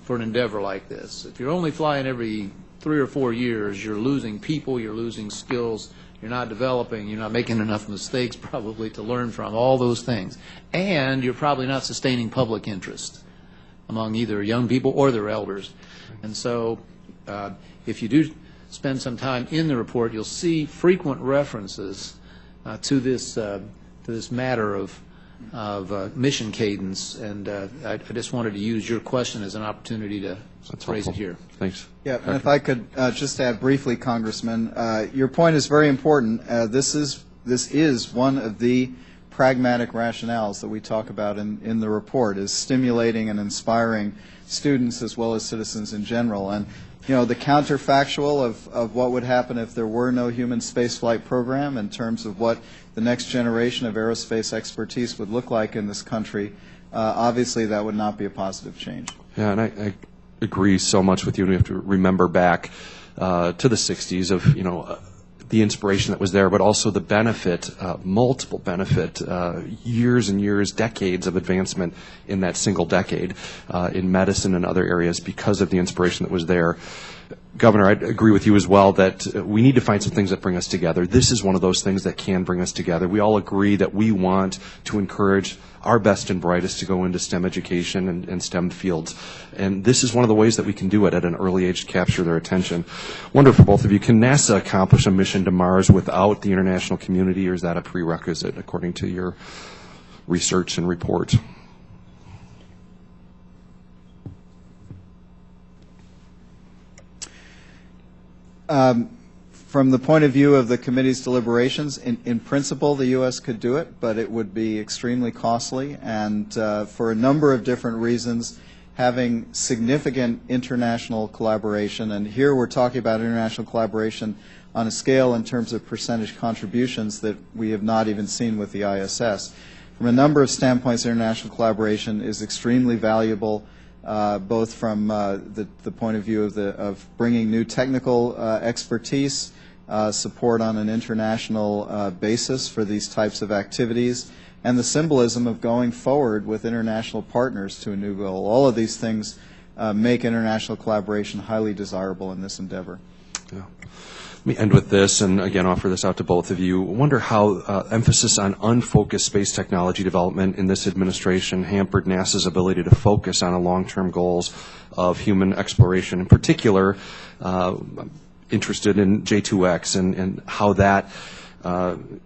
for an endeavor like this. If you're only flying every 3 or 4 years, you're losing people, you're losing skills, you're not developing, you're not making enough mistakes probably to learn from, all those things. And you're probably not sustaining public interest among either young people or their elders. And so if you do spend some time in the report, you'll see frequent references to this matter of mission cadence. And I just wanted to use your question as an opportunity to raise it here. Thanks. Yeah, and if I could just add briefly, Congressman, your point is very important. This is one of the pragmatic rationales that we talk about in the report, is stimulating and inspiring students as well as citizens in general. And you know, the counterfactual of what would happen if there were no human spaceflight program in terms of what the next generation of aerospace expertise would look like in this country, obviously that would not be a positive change. Yeah, and I agree so much with you. We have to remember back to the 60s of, you know, the inspiration that was there, but also the benefit, multiple benefit, years and years, decades of advancement in that single decade in medicine and other areas because of the inspiration that was there. Governor, I agree with you as well that we need to find some things that bring us together. This is one of those things that can bring us together. We all agree that we want to encourage our best and brightest to go into STEM education and STEM fields. And this is one of the ways that we can do it at an early age to capture their attention. Wonder for both of you, can NASA accomplish a mission to Mars without the international community, or is that a prerequisite according to your research and report? From the point of view of the committee's deliberations, in principle the U.S. could do it, but it would be extremely costly, and for a number of different reasons, having significant international collaboration, and here we're talking about international collaboration on a scale in terms of percentage contributions that we have not even seen with the ISS. From a number of standpoints, international collaboration is extremely valuable, both from the point of view of bringing new technical expertise, support on an international basis for these types of activities, and the symbolism of going forward with international partners to a new goal. All of these things make international collaboration highly desirable in this endeavor. Yeah. Let me end with this, and again, offer this out to both of you. I wonder how emphasis on unfocused space technology development in this administration hampered NASA's ability to focus on the long-term goals of human exploration. In particular, interested in J2X and how that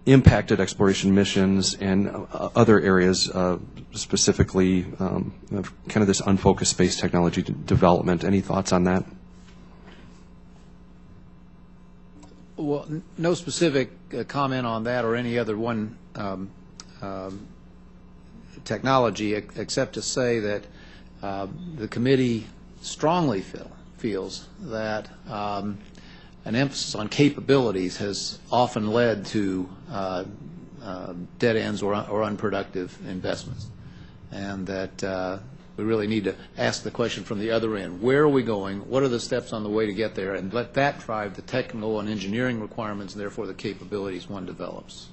impacted exploration missions and other areas, specifically kind of this unfocused space technology development. Any thoughts on that? Well, no specific comment on that or any other one technology, except to say that the committee strongly feels that an emphasis on capabilities has often led to dead ends or unproductive investments, and that we really need to ask the question from the other end. Where are we going? What are the steps on the way to get there? And let that drive the technical and engineering requirements and therefore the capabilities one develops.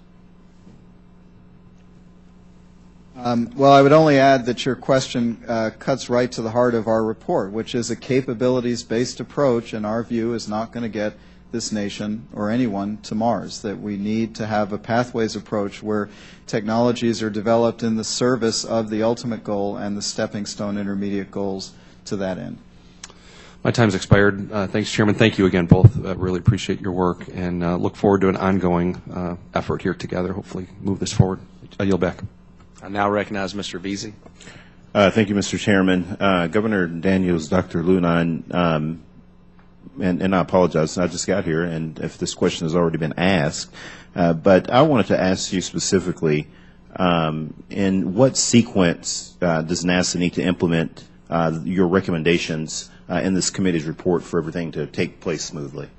Well, I would only add that your question cuts right to the heart of our report, which is a capabilities-based approach, in our view, is not going to get this nation or anyone to Mars, that we need to have a pathways approach where technologies are developed in the service of the ultimate goal and the stepping stone intermediate goals to that end. My time's expired. Thanks, Chairman. Thank you again, both. Really appreciate your work and look forward to an ongoing effort here together. Hopefully move this forward. I yield back. I now recognize Mr. Veazey. Thank you, Mr. Chairman. Governor Daniels, Dr. Lunine, and I apologize, I just got here, and if this question has already been asked, but I wanted to ask you specifically, in what sequence does NASA need to implement your recommendations in this committee's report for everything to take place smoothly?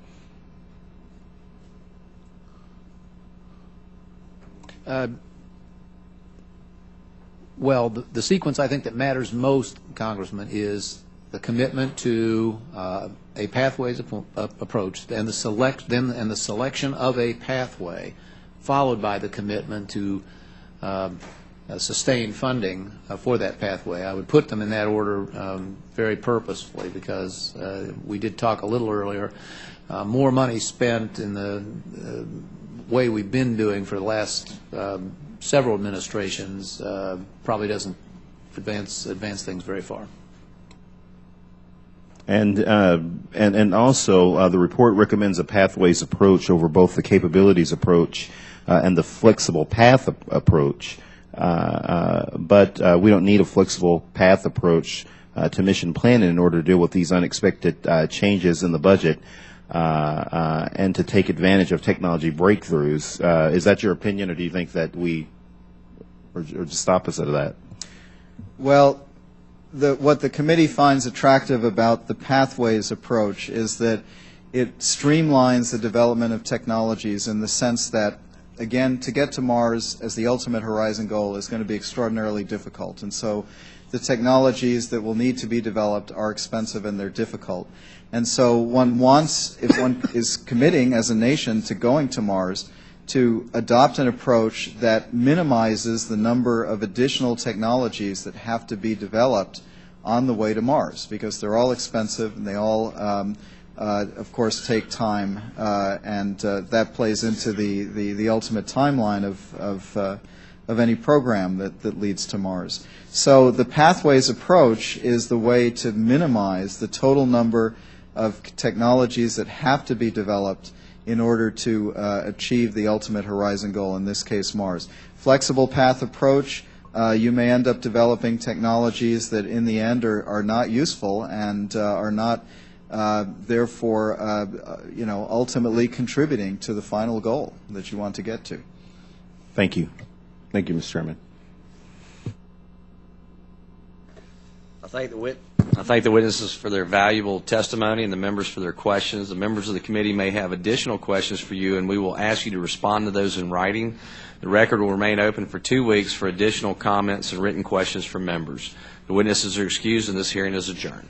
Well, the sequence I think that matters most, Congressman, is the commitment to a pathways approach and the selection of a pathway, followed by the commitment to sustain funding for that pathway. I would put them in that order very purposefully because we did talk a little earlier. More money spent in the way we've been doing for the last several administrations probably doesn't advance things very far. And also, the report recommends a pathways approach over both the capabilities approach and the flexible path approach. But we don't need a flexible path approach to mission planning in order to deal with these unexpected changes in the budget and to take advantage of technology breakthroughs. Is that your opinion, or do you think that or just opposite of that? Well, what the committee finds attractive about the pathways approach is that it streamlines the development of technologies in the sense that, again, to get to Mars as the ultimate horizon goal is going to be extraordinarily difficult. And so the technologies that will need to be developed are expensive and they're difficult. And so one wants, if one is committing as a nation to going to Mars, to adopt an approach that minimizes the number of additional technologies that have to be developed on the way to Mars, because they're all expensive and they all, of course, take time, and that plays into the ultimate timeline of any program that leads to Mars. So the pathways approach is the way to minimize the total number of technologies that have to be developed in order to achieve the ultimate horizon goal, in this case Mars. Flexible path approach, you may end up developing technologies that in the end are not useful and are not therefore ultimately contributing to the final goal that you want to get to. Thank you. Thank you, Mr. Chairman. I thank the witnesses for their valuable testimony and the members for their questions. The members of the committee may have additional questions for you, and we will ask you to respond to those in writing. The record will remain open for 2 weeks for additional comments and written questions from members. The witnesses are excused, and this hearing is adjourned.